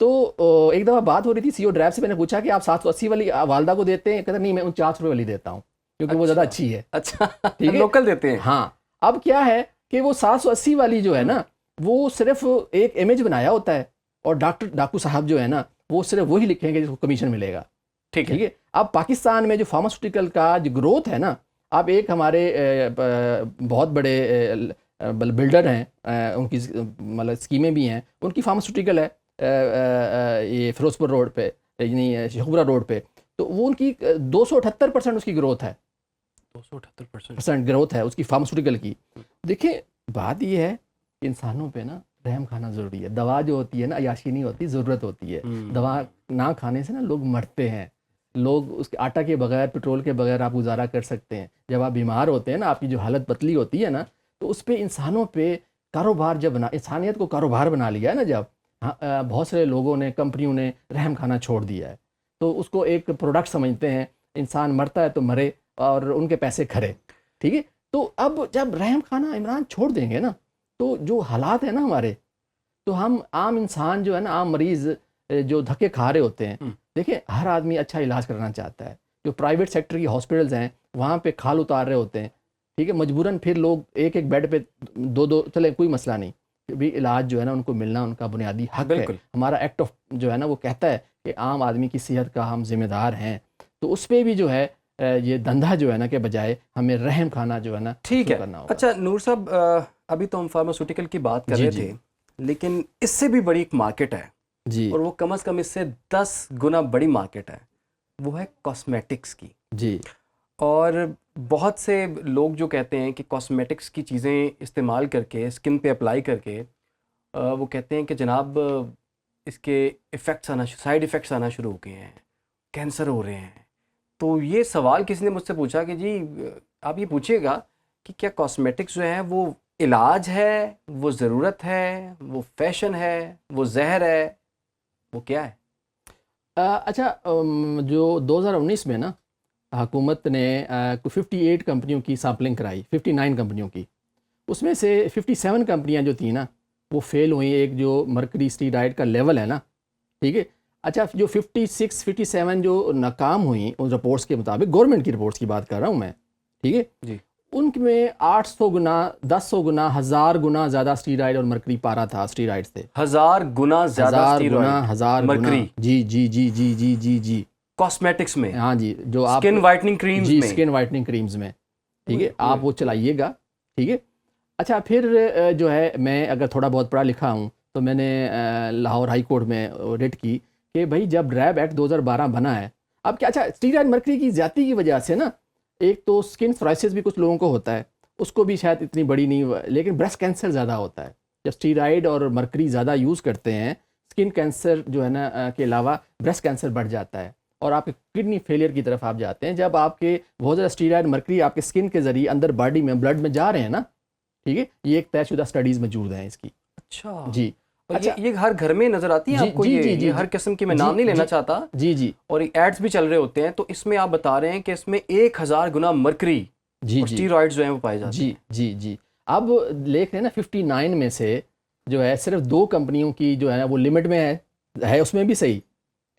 تو ایک دفعہ بات ہو رہی تھی سی او ڈرائیو سے، میں نے پوچھا کہ آپ 780 والی والدہ کو دیتے ہیں؟ کہتے نہیں، میں 49 روپے والی دیتا ہوں کیونکہ وہ زیادہ اچھی ہے. اچھا، ٹھیک ہے، لوکل دیتے ہیں. ہاں. اب کیا ہے کہ وہ 780 والی جو ہے نا وہ صرف ایک امیج بنایا ہوتا ہے، اور ڈاکو صاحب جو ہے نا وہ صرف وہی لکھیں گے جس کو کمیشن ملے گا. ٹھیک ہے. اب پاکستان میں جو فارماسیوٹیکل کا جو گروتھ ہے نا، اب ایک ہمارے بہت بڑے بلڈر ہیں، ان کی مطلب اسکیمیں بھی ہیں، ان کی فارماسیوٹیکل ہے یہ فیروز پور روڈ پہ، یعنی شیخوپورہ روڈ پہ. تو وہ ان کی 278% اس کی گروتھ ہے، 278% گروتھ ہے اس کی فارماسیوٹیکل کی. دیکھیں بات یہ ہے کہ انسانوں پہ نا رحم کھانا ضروری ہے. دوا جو ہوتی ہے نا عیاشی نہیں ہوتی، ضرورت ہوتی ہے. دوا نہ کھانے سے نا لوگ مرتے ہیں. لوگ اس کے آٹا کے بغیر، پیٹرول کے بغیر آپ گزارا کر سکتے ہیں. جب آپ بیمار ہوتے ہیں نا، آپ کی جو حالت پتلی ہوتی ہے نا، تو اس پہ انسانوں پہ کاروبار جب انسانیت کو کاروبار بنا لیا ہے نا، جب بہت سارے لوگوں نے، کمپنیوں نے رحم کھانا چھوڑ دیا ہے، تو اس کو ایک پروڈکٹ سمجھتے ہیں. انسان مرتا ہے تو مرے اور ان کے پیسے کھرے، ٹھیک ہے. تو اب جب رحم کھانا عمران چھوڑ دیں گے نا، تو جو حالات ہیں نا ہمارے، تو ہم عام انسان جو ہے نا، عام مریض جو دھکے کھا رہے ہوتے ہیں. دیکھیں ہر آدمی اچھا علاج کرنا چاہتا ہے. جو پرائیویٹ سیکٹر کی ہاسپٹلز ہیں وہاں پہ کھال اتار رہے ہوتے ہیں، ٹھیک ہے. مجبوراً پھر لوگ ایک ایک بیڈ پہ دو چلے، کوئی مسئلہ نہیں، بھی علاج جو ہے نا ان کو ملنا ان کا بنیادی حق ہے. ہمارا ایکٹ آف جو ہے نا وہ کہتا ہے کہ عام آدمی کی صحت کا ہم ذمہ دار ہیں. تو اس پہ بھی جو ہے یہ دھندا جو ہے نا کے بجائے ہمیں رحم کھانا جو ہے نا ٹھیک ہے کرنا ہوگا. اچھا نور صاحب، ابھی تو ہم فارماسیوٹیکل کی بات کر رہے تھے، لیکن اس سے بھی بڑی ایک مارکیٹ ہے جی، اور وہ کم از کم اس سے 10 گنا بڑی مارکیٹ ہے، وہ ہے کاسمیٹکس کی. جی. اور بہت سے لوگ جو کہتے ہیں کہ کاسمیٹکس کی چیزیں استعمال کر کے اسکن پہ اپلائی کر کے وہ کہتے ہیں کہ جناب اس کے ایفیکٹس سائیڈ ایفیکٹس آنا شروع ہو گئے ہیں، کینسر ہو رہے ہیں. تو یہ سوال کسی نے مجھ سے پوچھا کہ جی آپ یہ پوچھیے گا کہ کیا کاسمیٹکس جو ہیں وہ علاج ہے، وہ ضرورت ہے، وہ فیشن ہے، وہ زہر ہے، وہ کیا ہے؟ اچھا، جو 2019 میں نا حکومت نے 58 کمپنیوں کی سیمپلنگ کرائی، 59 کمپنیوں کی. اس میں سے 57 کمپنیاں جو تھیں نا وہ فیل ہوئیں. ایک جو مرکری اسٹیرائڈ کا لیول ہے نا، ٹھیک ہے. اچھا، جو 57 جو ناکام ہوئیں ان رپورٹس کے مطابق، گورنمنٹ کی رپورٹس کی بات کر رہا ہوں میں، ٹھیک ہے جی. ان میں 800 گنا، 1100 گنا، 1000 گنا زیادہ اسٹیرائڈ اور مرکری پارا تھا اسٹیرائڈ سے. 1000 گنا زیادہ اسٹیرائڈ، 1000 مرکری. جی جی جی جی جی جی جی کاسمیٹکس میں؟ ہاں جی، جو آپ سکن وائٹننگ کریمز جی میں؟ سکن وائٹننگ کریمز میں، ٹھیک ہے. آپ وہ چلائیے گا، ٹھیک ہے. اچھا، پھر جو ہے میں اگر تھوڑا بہت پڑھا لکھا ہوں تو میں نے لاہور ہائی کورٹ میں ریٹ کی کہ بھائی جب ریب ایکٹ 2012 بنا ہے، اب کیا، اچھا اسٹیرائڈ مرکری کی زیادتی کی وجہ سے نا ایک تو سکن سورائسس بھی کچھ لوگوں کو ہوتا ہے، اس کو بھی شاید اتنی بڑی نہیں، لیکن بریسٹ کینسر زیادہ ہوتا ہے جب اسٹیرائڈ اور مرکری زیادہ یوز کرتے ہیں. سکن کینسر جو ہے نا کے علاوہ بریسٹ کینسر بڑھ جاتا ہے اور آپ کے کڈنی فیلئر کی طرف آپ جاتے ہیں جب آپ کے بہت زیادہ اسٹیرائڈ مرکری آپ کے سکن کے ذریعے اندر باڈی میں بلڈ میں جا رہے ہیں نا، ٹھیک ہے. یہ ایک طے شدہ اسٹڈیز موجود ہیں اس کی. اچھا جی. اچھا، یہ ہر گھر میں نظر آتی ہیں آپ کو؟ یہ ہر قسم کی، میں نام نہیں لینا چاہتا، جی جی، اور ایڈز بھی چل رہے ہوتے ہیں، تو اس میں آپ بتا رہے ہیں کہ اس میں 1000 گنا مرکری جی اور اسٹیرائڈز جو ہیں وہ پائے جاتے ہیں. جی جی جی. اب دیکھ رہے ہیں نا 59 میں سے جو ہے صرف 2 کمپنیوں کی جو ہے نا وہ لمٹ میں ہے اس میں بھی صحیح،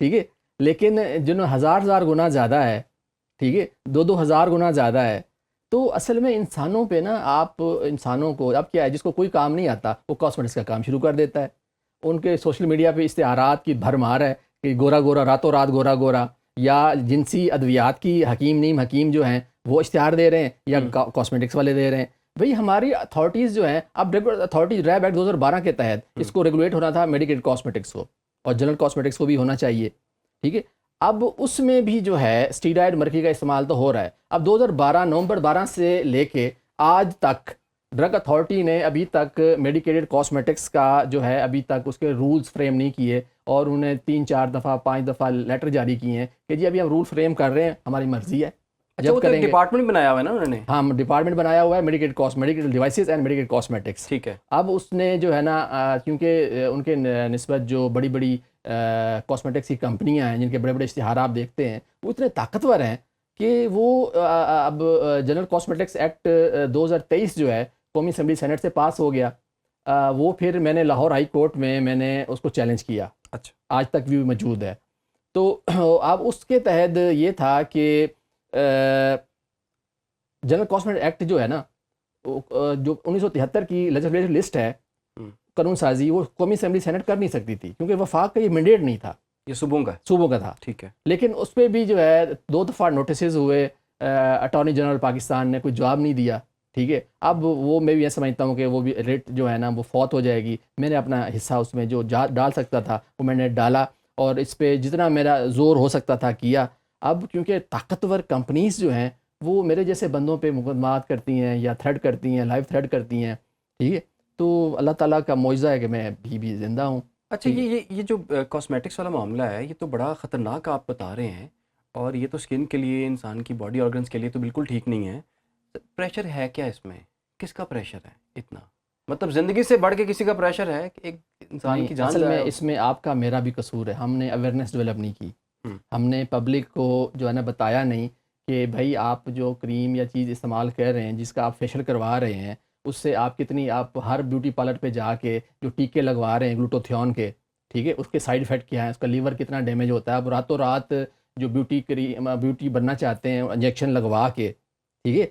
ٹھیک ہے. لیکن جن 1000 گنا زیادہ ہے، ٹھیک ہے، 2000 گنا زیادہ ہے. تو اصل میں انسانوں پہ نا، آپ انسانوں کو اب کیا ہے، جس کو کوئی کام نہیں آتا وہ کاسمیٹکس کا کام شروع کر دیتا ہے. ان کے سوشل میڈیا پہ اشتہارات کی بھرمار ہے کہ گورا گورا، راتوں رات گورا گورا، یا جنسی ادویات کی حکیم نیم حکیم جو ہیں وہ اشتہار دے رہے ہیں یا کاسمیٹکس والے دے رہے ہیں. بھئی ہماری اتھارٹیز جو ہیں، اب اتھارٹیز ریب ایکٹ 2012 کے تحت اس کو ریگولیٹ ہونا تھا میڈیکل کاسمیٹکس کو اور جنرل کاسمیٹکس کو بھی ہونا چاہیے، ٹھیک ہے. اب اس میں بھی جو ہے اسٹیرائڈ مرکری کا استعمال تو ہو رہا ہے. اب 2012 نومبر 12 سے لے کے آج تک ڈرگ اتھارٹی نے ابھی تک میڈیکیٹڈ کاسمیٹکس کا جو ہے ابھی تک اس کے رولز فریم نہیں کیے، اور انہیں 3-4 دفعہ 5 دفعہ لیٹر جاری کیے ہیں کہ جی ابھی ہم رول فریم کر رہے ہیں، ہماری مرضی ہے اچھا، وہ تو ایک ڈپارٹمنٹ بنایا ہوا ہے نا انہوں نے؟ ہاں، ڈپارٹمنٹ بنایا ہوا ہے medical devices and medical cosmetics. ٹھیک ہے. اب اس نے جو ہے نا کیونکہ ان کے نسبت جو بڑی بڑی کاسمیٹکس کی کمپنیاں ہیں جن کے بڑے بڑے اشتہار آپ دیکھتے ہیں، وہ اتنے طاقتور ہیں کہ وہ اب جنرل کاسمیٹکس ایکٹ 2023 جو ہے قومی اسمبلی سینٹ سے پاس ہو گیا. وہ پھر میں نے لاہور ہائی کورٹ میں نے اس کو چیلنج کیا. اچھا. آج تک بھی موجود ہے. تو اب اس کے تحت یہ تھا کہ جنرل کاسمیٹک ایکٹ جو ہے نا، جو 1973 کی لیجسلیٹو لسٹ ہے قانون سازی، وہ قومی اسمبلی سینٹ کر نہیں سکتی تھی کیونکہ وفاق کا یہ مینڈیٹ نہیں تھا، یہ صوبوں کا تھا. ٹھیک ہے. لیکن اس پہ بھی جو ہے 2 دفعہ نوٹسز ہوئے، اٹارنی جنرل پاکستان نے کوئی جواب نہیں دیا. ٹھیک ہے. اب وہ میں بھی یہ سمجھتا ہوں کہ وہ بھی ریٹ جو ہے نا وہ فوت ہو جائے گی. میں نے اپنا حصہ اس میں جو ڈال سکتا تھا وہ میں نے ڈالا، اور اس پہ جتنا میرا زور ہو سکتا تھا کیا. اب کیونکہ طاقتور کمپنیز جو ہیں وہ میرے جیسے بندوں پہ مقدمات کرتی ہیں یا تھریڈ کرتی ہیں، لائیو تھریڈ کرتی ہیں. ٹھیک ہے. تو اللہ تعالیٰ کا معجزہ ہے کہ میں بھی زندہ ہوں. اچھا، یہ جو کاسمیٹکس والا معاملہ ہے یہ تو بڑا خطرناک آپ بتا رہے ہیں، اور یہ تو اسکن کے لیے، انسان کی باڈی آرگنز کے لیے تو بالکل ٹھیک نہیں ہے. پریشر ہے کیا اس میں؟ کس کا پریشر ہے اتنا؟ مطلب زندگی سے بڑھ کے کسی کا پریشر ہے کہ ایک انسان کی جان اصل جائے؟ میں اس میں آپ کا میرا بھی قصور ہے. ہم نے اویئرنیس ڈیولپ نہیں کی. ہم نے پبلک کو جو ہے نا بتایا نہیں کہ بھائی آپ جو کریم یا چیز استعمال کر رہے ہیں، جس کا آپ فیشل کروا رہے ہیں، اس سے آپ کتنی، آپ ہر بیوٹی پارلر پہ جا کے جو ٹیکے لگوا رہے ہیں گلوٹوتھیون کے، ٹھیک ہے، اس کے سائیڈ افیکٹ کیا ہے، اس کا لیور کتنا ڈیمیج ہوتا ہے. اب راتوں رات جو بیوٹی بننا چاہتے ہیں انجیکشن لگوا کے، ٹھیک ہے،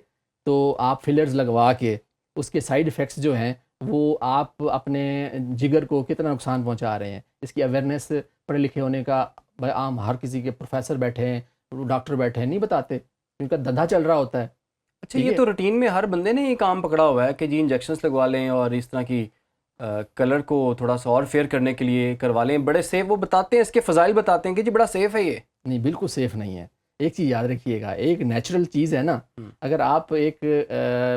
تو آپ فلرز لگوا کے اس کے سائیڈ افیکٹس جو ہیں وہ آپ اپنے جگر کو کتنا نقصان پہنچا رہے ہیں. اس کی اویئرنیس پڑھے لکھے ہونے کا عام ہر کسی کے پروفیسر بیٹھے ہیں، ڈاکٹر بیٹھے ہیں، نہیں بتاتے، ان کا دھندا چل رہا ہوتا ہے. اچھا، یہ تو روٹین میں ہر بندے نے یہ کام پکڑا ہوا ہے کہ جی انجیکشنز لگوا لیں اور اس طرح کی کلر کو تھوڑا سا اور فیئر کرنے کے لیے کروا لیں. بڑے سیف وہ بتاتے ہیں، اس کے فضائل بتاتے ہیں کہ جی بڑا سیف ہے. یہ نہیں، بالکل سیف نہیں ہے. ایک چیز یاد رکھیے گا، ایک نیچرل چیز ہے نا. اگر آپ ایک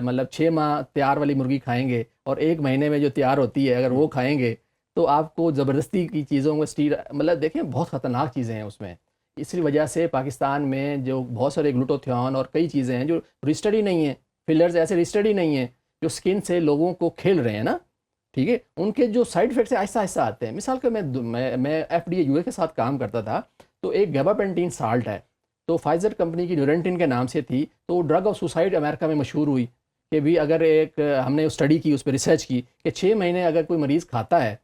مطلب 6 ماہ تیار والی مرغی کھائیں گے اور 1 مہینے میں جو تیار ہوتی ہے اگر وہ کھائیں گے تو آپ کو زبردستی کی چیزوں میں مطلب دیکھیں بہت خطرناک چیزیں ہیں اس میں. اسی وجہ سے پاکستان میں جو بہت سارے گلوٹوتھیون اور کئی چیزیں ہیں جو رجسٹرڈ ہی نہیں ہیں، فلرز ایسے رجسٹرڈ ہی نہیں ہیں جو سکن سے لوگوں کو کھیل رہے ہیں نا. ٹھیک ہے. ان کے جو سائیڈ افیکٹس آہستہ آہستہ آتے ہیں. مثال کے میں FDA USA کے ساتھ کام کرتا تھا، تو ایک گیباپینٹین سالٹ ہے، تو فائزر کمپنی کی نیورنٹین کے نام سے تھی، تو ڈرگ آف سوسائڈ امریکہ میں مشہور ہوئی کہ بھی اگر ایک ہم نے اسٹڈی کی، اس پہ ریسرچ کی کہ 6 مہینے اگر کوئی مریض کھاتا ہے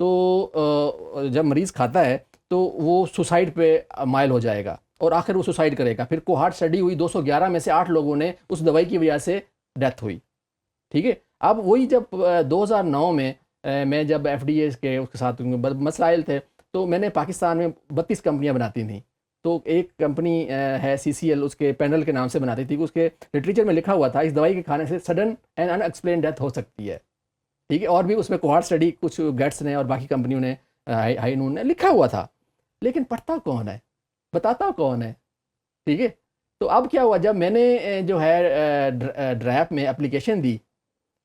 تو جب مریض کھاتا ہے تو وہ سوسائڈ پہ مائل ہو جائے گا اور آخر وہ سوسائڈ کرے گا. پھر کوہارٹ اسٹڈی ہوئی، 211 میں سے 8 لوگوں نے اس دوائی کی وجہ سے ڈیتھ ہوئی. ٹھیک ہے. اب وہی جب 2009 میں میں جب FDA کے اس کے ساتھ مسائل تھے، تو میں نے پاکستان میں 32 کمپنیاں بناتی تھیں. تو ایک کمپنی ہے CCL، اس کے پینل کے نام سے بناتی تھی. اس کے لٹریچر میں لکھا ہوا تھا اس دوائی کے کھانے سے sudden and unexplained death ہو سکتی ہے. ٹھیک ہے. اور بھی اس میں کوہارٹ اسٹڈی کچھ گیٹس نے اور باقی کمپنیوں نے، ہائی نون نے لکھا ہوا تھا. لیکن پڑھتا کون ہے، بتاتا کون ہے. ٹھیک ہے. تو اب کیا ہوا، جب میں نے جو ہے ڈریپ میں اپلیکیشن دی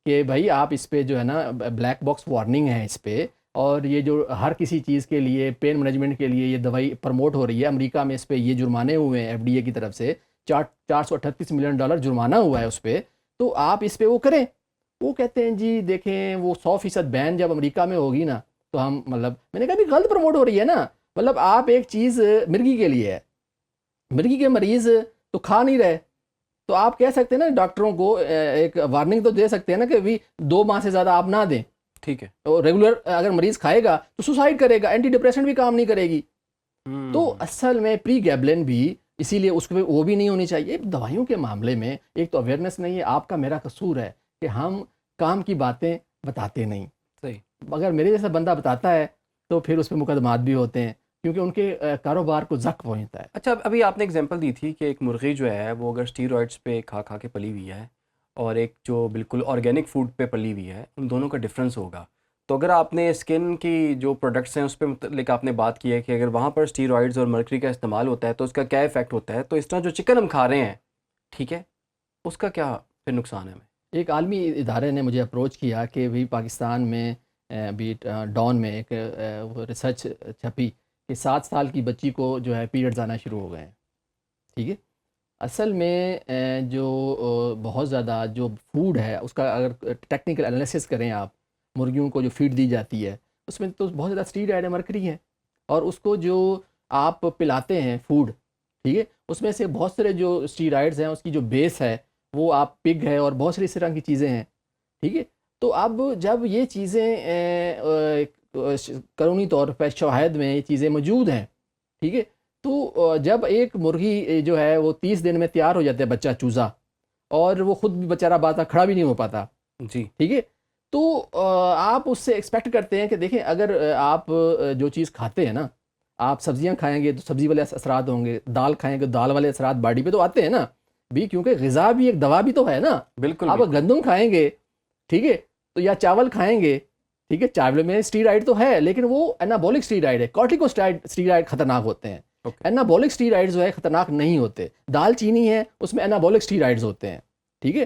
کہ بھائی آپ اس پہ جو ہے نا بلیک باکس وارننگ ہے اس پہ، اور یہ جو ہر کسی چیز کے لیے پین مینجمنٹ کے لیے یہ دوائی پروموٹ ہو رہی ہے، امریکہ میں اس پہ یہ جرمانے ہوئے ہیں FDA کی طرف سے، $438 ملین جرمانہ ہوا ہے اس پہ، تو آپ اس پہ وہ کریں. وہ کہتے ہیں جی دیکھیں وہ 100% بین جب امریکہ میں ہوگی نا تو ہم، مطلب میں نے کہا بھی غلط پروموٹ ہو رہی ہے نا. مطلب آپ ایک چیز مرغی کے لیے ہے، مرغی کے مریض تو کھا نہیں رہے، تو آپ کہہ سکتے ہیں نا ڈاکٹروں کو ایک وارننگ تو دے سکتے ہیں نا کہ بھی 2 ماہ سے زیادہ آپ نہ دیں. ٹھیک ہے. اور ریگولر اگر مریض کھائے گا تو سوسائڈ کرے گا، اینٹی ڈپریشنٹ بھی کام نہیں کرے گی. تو اصل میں پری گیبلن بھی اسی لیے اس کو وہ بھی نہیں ہونی چاہیے. دوائیوں کے معاملے میں ایک تو اویئرنیس نہیں ہے. آپ کا میرا قصور ہے کہ ہم کام کی باتیں بتاتے نہیں. صحیح. اگر میرے جیسا بندہ بتاتا ہے تو پھر اس پہ مقدمات بھی ہوتے ہیں کیونکہ ان کے کاروبار کو زک پہنچتا ہے. اچھا، ابھی آپ نے ایگزامپل دی تھی کہ ایک مرغی جو ہے وہ اگر اسٹیرائڈس پہ کھا کے پلی ہوئی ہے اور ایک جو بالکل آرگینک فوڈ پہ پلی ہوئی ہے، ان دونوں کا ڈفرینس ہوگا. تو اگر آپ نے اسکن کی جو پروڈکٹس ہیں اس پہ متعلق آپ نے بات کی ہے کہ اگر وہاں پر اسٹیرائڈز اور مرکری کا استعمال ہوتا ہے تو اس کا کیا ایفیکٹ ہوتا ہے، تو اس طرح جو چکن ہم کھا رہے ہیں، ٹھیک ہے، اس کا کیا پھر نقصان ہے ہمیں؟ ایک عالمی ادارے نے مجھے اپروچ کیا کہ بھئی پاکستان میں ابھی ڈان میں ایک ریسرچ چھپی کہ 7 سال کی بچی کو جو ہے پیریڈز آنا شروع ہو گئے ہیں. ٹھیک ہے. اصل میں جو بہت زیادہ جو فوڈ ہے اس کا اگر ٹیکنیکل انالیسس کریں آپ، مرغیوں کو جو فیڈ دی جاتی ہے اس میں تو بہت زیادہ اسٹیرائڈ مرکری ہے، اور اس کو جو آپ پلاتے ہیں فوڈ، ٹھیک ہے، اس میں سے بہت سارے جو اسٹیرائڈز ہیں اس کی جو بیس ہے وہ آپ پگ ہے اور بہت ساری اس طرح کی چیزیں ہیں. ٹھیک ہے. تو اب جب یہ چیزیں قانونی طور پہ شواہد میں یہ چیزیں موجود ہیں، ٹھیک ہے، تو جب ایک مرغی جو ہے وہ 30 دن میں تیار ہو جاتا ہے بچہ چوزا، اور وہ خود بھی بیچارہ باتا کھڑا بھی نہیں ہو پاتا. جی. ٹھیک ہے. تو آپ اس سے ایکسپیکٹ کرتے ہیں کہ دیکھیں اگر آپ جو چیز کھاتے ہیں نا، آپ سبزیاں کھائیں گے تو سبزی والے اثرات ہوں گے، دال کھائیں گے دال والے اثرات باڈی پہ تو آتے ہیں نا بھی، کیونکہ غذا بھی ایک دوا بھی تو ہے نا. بالکل. آپ گندم کھائیں گے، ٹھیک ہے، تو یا چاول کھائیں گے، ٹھیک ہے، چاول میں اسٹیرائڈ تو ہے لیکن وہ انابولک اسٹیرائڈ ہے. کارٹیکوسٹیرائڈ خطرناک ہوتے ہیں، انابولک اسٹیرائڈ جو ہے خطرناک نہیں ہوتے. دال چینی ہے اس میں انابولک اسٹیرائڈز ہوتے ہیں. ٹھیک ہے.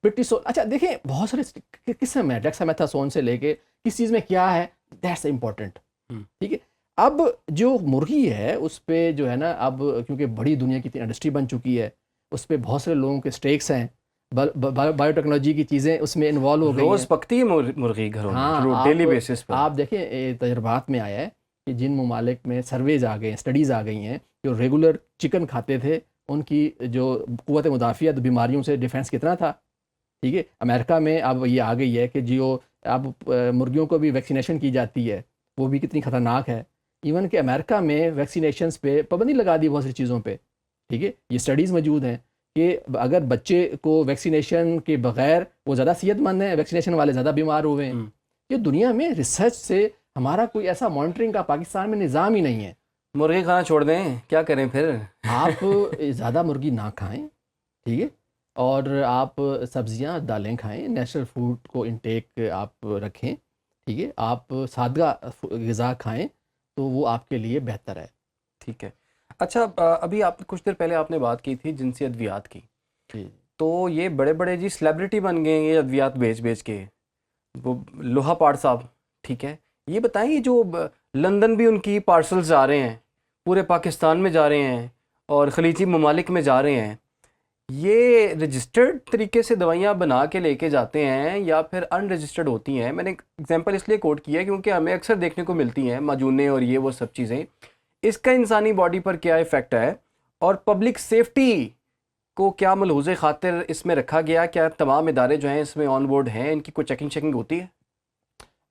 اچھا دیکھیں بہت سارے قسم ہے ڈیکسامیتھاسون سے لے کے کس چیز میں کیا ہے، دیٹس امپورٹنٹ. ٹھیک ہے. اب جو مرغی ہے اس پہ جو ہے نا، اب کیونکہ بڑی دنیا کی انڈسٹری بن چکی ہے، اس پہ بہت سارے لوگوں کے اسٹیکس ہیں، بایو ٹیکنالوجی کی چیزیں اس میں انوالو ہو گئی ہیں. روز پکتی ہے مرغی گھروں میں ڈیلی بیسس پر. آپ دیکھیں تجربات میں آیا ہے کہ جن ممالک میں سرویز آ گئے ہیں، اسٹڈیز آ گئی ہیں، جو ریگولر چکن کھاتے تھے ان کی جو قوت مدافعت بیماریوں سے ڈیفینس کتنا تھا. ٹھیک ہے. امریکہ میں اب یہ آ گئی ہے کہ جو اب مرغیوں کو بھی ویکسینیشن کی جاتی ہے وہ بھی کتنی خطرناک ہے. ایون کہ امریکہ میں ویکسینیشنز پہ پابندی لگا دی بہت سی چیزوں پہ. ٹھیک ہے. یہ اسٹڈیز موجود ہیں کہ اگر بچے کو ویکسینیشن کے بغیر وہ زیادہ صحت مند ہیں، ویکسینیشن والے زیادہ بیمار ہوئے ہیں. یہ دنیا میں ریسرچ سے ہمارا کوئی ایسا مانیٹرنگ کا پاکستان میں نظام ہی نہیں ہے. مرغی کھانا چھوڑ دیں، کیا کریں پھر؟ آپ زیادہ مرغی نہ کھائیں. ٹھیک ہے. اور آپ سبزیاں دالیں کھائیں، نیچرل فوڈ کو انٹیک آپ رکھیں. ٹھیک ہے. آپ سادہ غذا کھائیں تو وہ آپ کے لیے بہتر ہے. ٹھیک ہے. اچھا ابھی آپ کچھ دیر پہلے آپ نے بات کی تھی جنسی ادویات کی. جی. تو یہ بڑے بڑے جی سلیبریٹی بن گئے ہیں یہ ادویات بیچ کے، وہ لوہا پاٹ صاحب. ٹھیک ہے. یہ بتائیں یہ جو لندن بھی ان کی پارسلز جا رہے ہیں، پورے پاکستان میں جا رہے ہیں اور خلیجی ممالک میں جا رہے ہیں، یہ رجسٹرڈ طریقے سے دوائیاں بنا کے لے کے جاتے ہیں یا پھر ان رجسٹرڈ ہوتی ہیں؟ میں نے ایگزامپل اس لیے کوٹ کیا ہے کیونکہ ہمیں اکثر دیکھنے کو ملتی ہیں معجونے اور یہ وہ سب چیزیں. اس کا انسانی باڈی پر کیا ایفیکٹ ہے اور پبلک سیفٹی کو کیا ملحوظ خاطر اس میں رکھا گیا؟ کیا تمام ادارے جو ہیں اس میں آن بورڈ ہیں؟ ان کی کوئی چیکنگ ہوتی ہے؟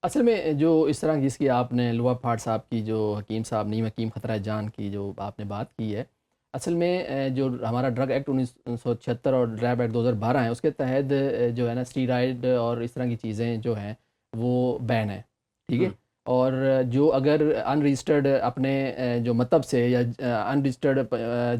اصل میں جو اس طرح جس کی آپ نے لوہا پھاٹ صاحب کی، جو حکیم صاحب نیم حکیم خطرہ جان کی جو آپ نے بات کی ہے، اصل میں جو ہمارا ڈرگ ایکٹ 1976 اور ڈرگ ایکٹ 2012 ہیں اس کے تحت جو ہے نا اسٹیرائڈ اور اس طرح کی چیزیں جو ہیں وہ بین ہیں. ٹھیک ہے. اور جو اگر ان رجسٹرڈ اپنے جو مطلب سے یا ان رجسٹرڈ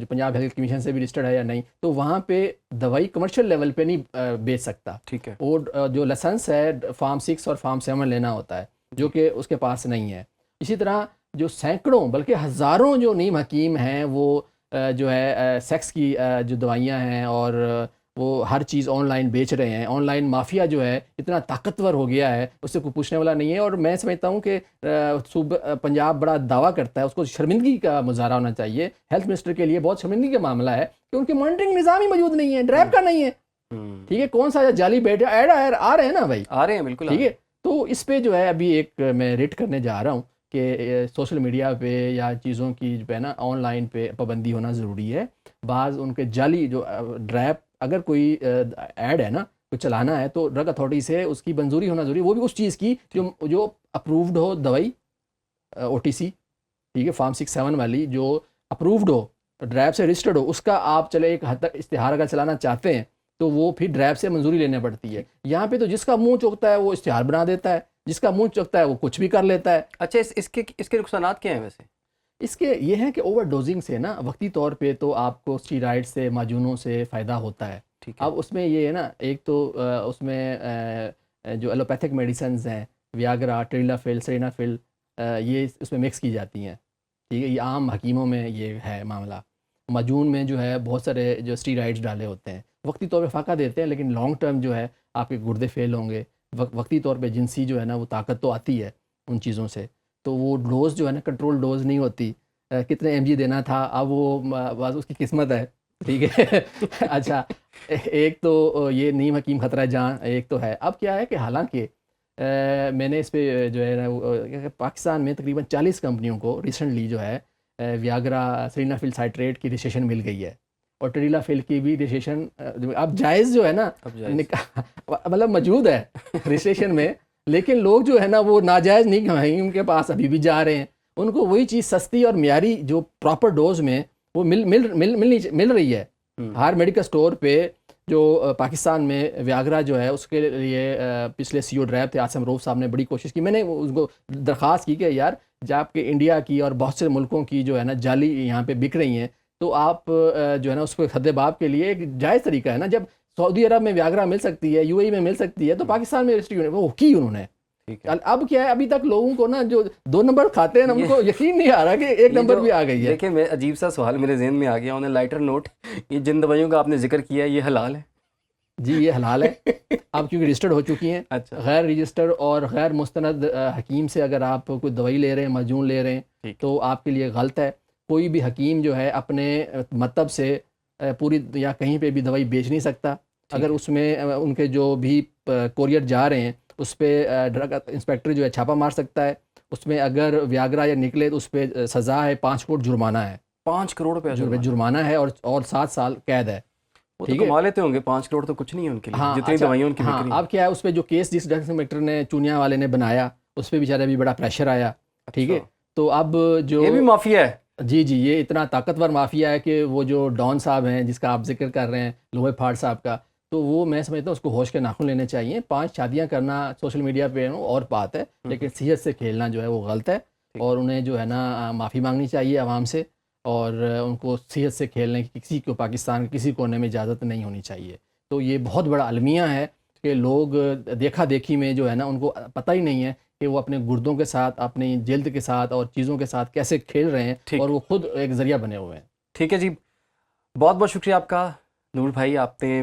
جو پنجاب ہیلتھ کمیشن سے بھی رجسٹرڈ ہے یا نہیں، تو وہاں پہ دوائی کمرشل لیول پہ نہیں بیچ سکتا. ٹھیک ہے. وہ جو لائسنس ہے فارم 6 اور فارم 7 لینا ہوتا ہے جو کہ اس کے پاس نہیں ہے. اسی طرح جو سینکڑوں بلکہ ہزاروں جو نیم حکیم ہیں وہ جو ہے سیکس کی جو دوائیاں ہیں اور وہ ہر چیز آن لائن بیچ رہے ہیں. آن لائن مافیا جو ہے اتنا طاقتور ہو گیا ہے اس سے کوئی پوچھنے والا نہیں ہے. اور میں سمجھتا ہوں کہ صوبہ پنجاب بڑا دعویٰ کرتا ہے، اس کو شرمندگی کا مظاہرہ ہونا چاہیے. ہیلتھ منسٹر کے لیے بہت شرمندگی کا معاملہ ہے کہ ان کے مانیٹرنگ نظام ہی موجود نہیں ہے، ڈرائیو کا نہیں ہے. ٹھیک ہے. کون سا جعلی بیٹ ایڈ آ رہے ہیں نا بھائی، آ رہے ہیں بالکل. ٹھیک ہے. تو اس پہ جو ہے ابھی ایک میں ریٹ کرنے جا رہا ہوں کہ سوشل میڈیا پہ یا چیزوں کی جو ہے نا آن لائن پہ پابندی ہونا ضروری ہے. بعض ان کے جعلی جو ڈرائپ اگر کوئی ایڈ ہے نا کوئی چلانا ہے تو ڈرگ اتھارٹی سے اس کی منظوری ہونا ضروری ہے، وہ بھی اس چیز کی جو اپرووڈ ہو دوائی OTC. ٹھیک ہے. فارم 6-7 والی جو اپرووڈ ہو، ڈرائب سے رجسٹرڈ ہو، اس کا آپ چلے ایک حد تک اشتہار اگر چلانا چاہتے ہیں تو وہ پھر ڈرائب سے منظوری لینے پڑتی ہے. یہاں پہ تو جس کا منہ چوکتا ہے وہ اشتہار بنا دیتا ہے، جس کا منہ چوکتا ہے وہ کچھ بھی کر لیتا ہے. اچھا اس کے نقصانات کیا ہیں ویسے؟ اس کے یہ ہیں کہ اوور ڈوزنگ سے نا وقتی طور پہ تو آپ کو اسٹیرائڈ سے معجونوں سے فائدہ ہوتا ہے. اب اس میں یہ ہے نا، ایک تو اس میں جو ایلوپیتھک میڈیسنز ہیں ویاگرا، ٹریلافل، سرینافل، یہ اس میں مکس کی جاتی ہیں. ٹھیک ہے. یہ عام حکیموں میں یہ ہے معاملہ. مجون میں جو ہے بہت سارے جو اسٹیرائڈز ڈالے ہوتے ہیں، وقتی طور پہ فاقہ دیتے ہیں لیکن لانگ ٹرم جو ہے آپ کے گردے فیل ہوں گے، وقتی طور پہ جنسی جو ہے نا وہ طاقت تو آتی ہے ان چیزوں سے، تو وہ ڈوز جو ہے نا کنٹرول ڈوز نہیں ہوتی، کتنے ایم جی دینا تھا اب وہ بعض اس کی قسمت ہے، ٹھیک ہے اچھا ایک تو یہ نیم حکیم خطرہ جان ایک تو ہے. اب کیا ہے کہ حالانکہ میں نے اس پہ جو ہے نا پاکستان میں تقریباً 40 کمپنیوں کو ریسنٹلی جو ہے ویاگرا سلینافیل سائٹریٹ کی رجسٹریشن مل گئی ہے، اور ٹریلافیل کی بھی رجسٹریشن اب جائز جو ہے نا مطلب موجود ہے رجسٹریشن میں، لیکن لوگ جو ہے نا وہ ناجائز نہیں کہیں، ان کے پاس ابھی بھی جا رہے ہیں، ان کو وہی چیز سستی اور معیاری جو پراپر ڈوز میں وہ مل رہی ہے. ہر میڈیکل اسٹور پہ جو پاکستان میں ویاگرا جو ہے اس کے لیے پچھلے سی او ڈرائیو تھے آصم روف صاحب نے بڑی کوشش کی، میں نے اس کو درخواست کی کہ یار جب کہ انڈیا کی اور بہت سے ملکوں کی جو ہے نا جعلی یہاں پہ بک رہی ہیں، تو آپ جو ہے نا اس کو خد باب کے لیے ایک جائز طریقہ ہے نا، جب سعودی عرب میں ویاگرا مل سکتی ہے، یو اے ای میں مل سکتی ہے، تو پاکستان میں رجسٹری وہ کی انہوں نے. اب کیا ہے ابھی تک لوگوں کو نا جو 2 نمبر کھاتے ہیں نا ان کو یقین نہیں آ رہا کہ 1 نمبر بھی آ گئی ہے. دیکھیں میں عجیب سا سوال میرے ذہن میں آ گیا، انہیں لائٹر نوٹ، یہ جن دوائیوں کا آپ نے ذکر کیا یہ حلال ہے؟ جی یہ حلال ہے، اب کیونکہ رجسٹرڈ ہو چکی ہیں. اچھا غیر رجسٹرڈ اور غیر مستند حکیم سے اگر آپ کوئی دوائی لے رہے ہیں، مجون لے رہے ہیں، تو آپ کے لیے غلط ہے. کوئی بھی حکیم جو ہے اپنے مطلب سے پوری یا کہیں پہ بھی دوائی بیچ نہیں سکتا. اگر اس میں ان کے جو بھی کوریئر جا رہے ہیں اس پہ ڈرگ انسپیکٹر جو ہے چھاپا مار سکتا ہے. اس میں اگر ویاگرا یا نکلے تو اس پہ سزا ہے 5 کروڑ جرمانہ ہے. 5 کروڑ روپے جرمانہ ہے اور 7 سال قید ہے. وہ تو کما لیتے ہوں گے، 5 کروڑ تو کچھ نہیں ہے ان کے لیے، ہاں جتنی دوائیاں ان کی بک رہی ہیں. اب کیا ہے اس پہ جو کیس جس ڈرگ انسپیکٹر نے چونیا والے نے بنایا اس پہ بیچارے بھی بڑا پریشر آیا، ٹھیک ہے. تو اب جو یہ بھی مافیا ہے. جی یہ اتنا طاقتور مافیا ہے کہ وہ جو ڈان صاحب ہیں جس کا آپ ذکر کر رہے ہیں لوہے پھاڑ صاحب کا، تو وہ میں سمجھتا ہوں اس کو ہوش کے ناخن لینے چاہیے. 5 شادیاں کرنا سوشل میڈیا پہ اور بات ہے، لیکن صحت سے کھیلنا جو ہے وہ غلط ہے، اور انہیں جو ہے نا معافی مانگنی چاہیے عوام سے، اور ان کو صحت سے کھیلنے کی کسی کو پاکستان کے کسی کونے میں اجازت نہیں ہونی چاہیے. تو یہ بہت بڑا المیہ ہے کہ لوگ دیکھا دیکھی میں جو ہے نا ان کو پتہ ہی نہیں ہے کہ وہ اپنے گردوں کے ساتھ، اپنی جلد کے ساتھ اور چیزوں کے ساتھ کیسے کھیل رہے ہیں، اور وہ خود ایک ذریعہ بنے ہوئے ہیں. ٹھیک ہے جی، بہت بہت شکریہ آپ کا نور بھائی. آپ نے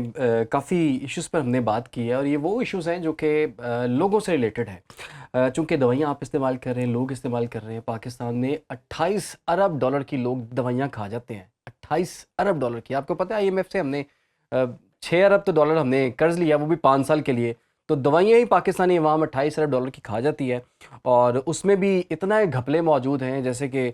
کافی ایشوز پر ہم نے بات کی ہے، اور یہ وہ ایشوز ہیں جو کہ لوگوں سے ریلیٹڈ ہیں. چونکہ دوائیاں آپ استعمال کر رہے ہیں، لوگ استعمال کر رہے ہیں. پاکستان میں 28 ارب ڈالر کی لوگ دوائیاں کھا جاتے ہیں. 28 ارب ڈالر کی. آپ کو پتہ ہے آئی ایم ایف سے ہم نے 6 ارب تو ڈالر ہم نے قرض لیا، وہ بھی 5 سال کے لیے. تو دوائیاں ہی پاکستانی عوام 28 ارب ڈالر کی کھا جاتی ہے، اور اس میں بھی اتنا گھپلے موجود ہیں جیسے کہ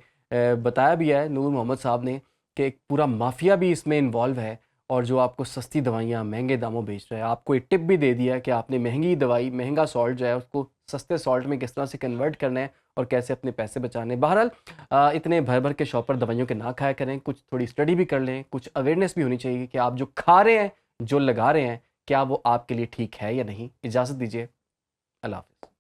بتایا بھی ہے نور محمد صاحب نے کہ ایک پورا مافیا بھی اس میں انوالو ہے، اور جو آپ کو سستی دوائیاں مہنگے داموں بیچ رہا ہے. آپ کو ایک ٹپ بھی دے دیا ہے کہ آپ نے مہنگی دوائی، مہنگا سالٹ جو ہے اس کو سستے سالٹ میں کس طرح سے کنورٹ کرنا ہے اور کیسے اپنے پیسے بچانے. بہرحال اتنے بھر بھر کے شاپ پر دوائیوں کے نہ کھایا کریں، کچھ تھوڑی اسٹڈی بھی کر لیں، کچھ اویئرنیس بھی ہونی چاہیے کہ آپ جو کھا رہے ہیں، جو لگا رہے ہیں، کیا وہ آپ کے لیے ٹھیک ہے یا نہیں. اجازت دیجیے، اللہ حافظ.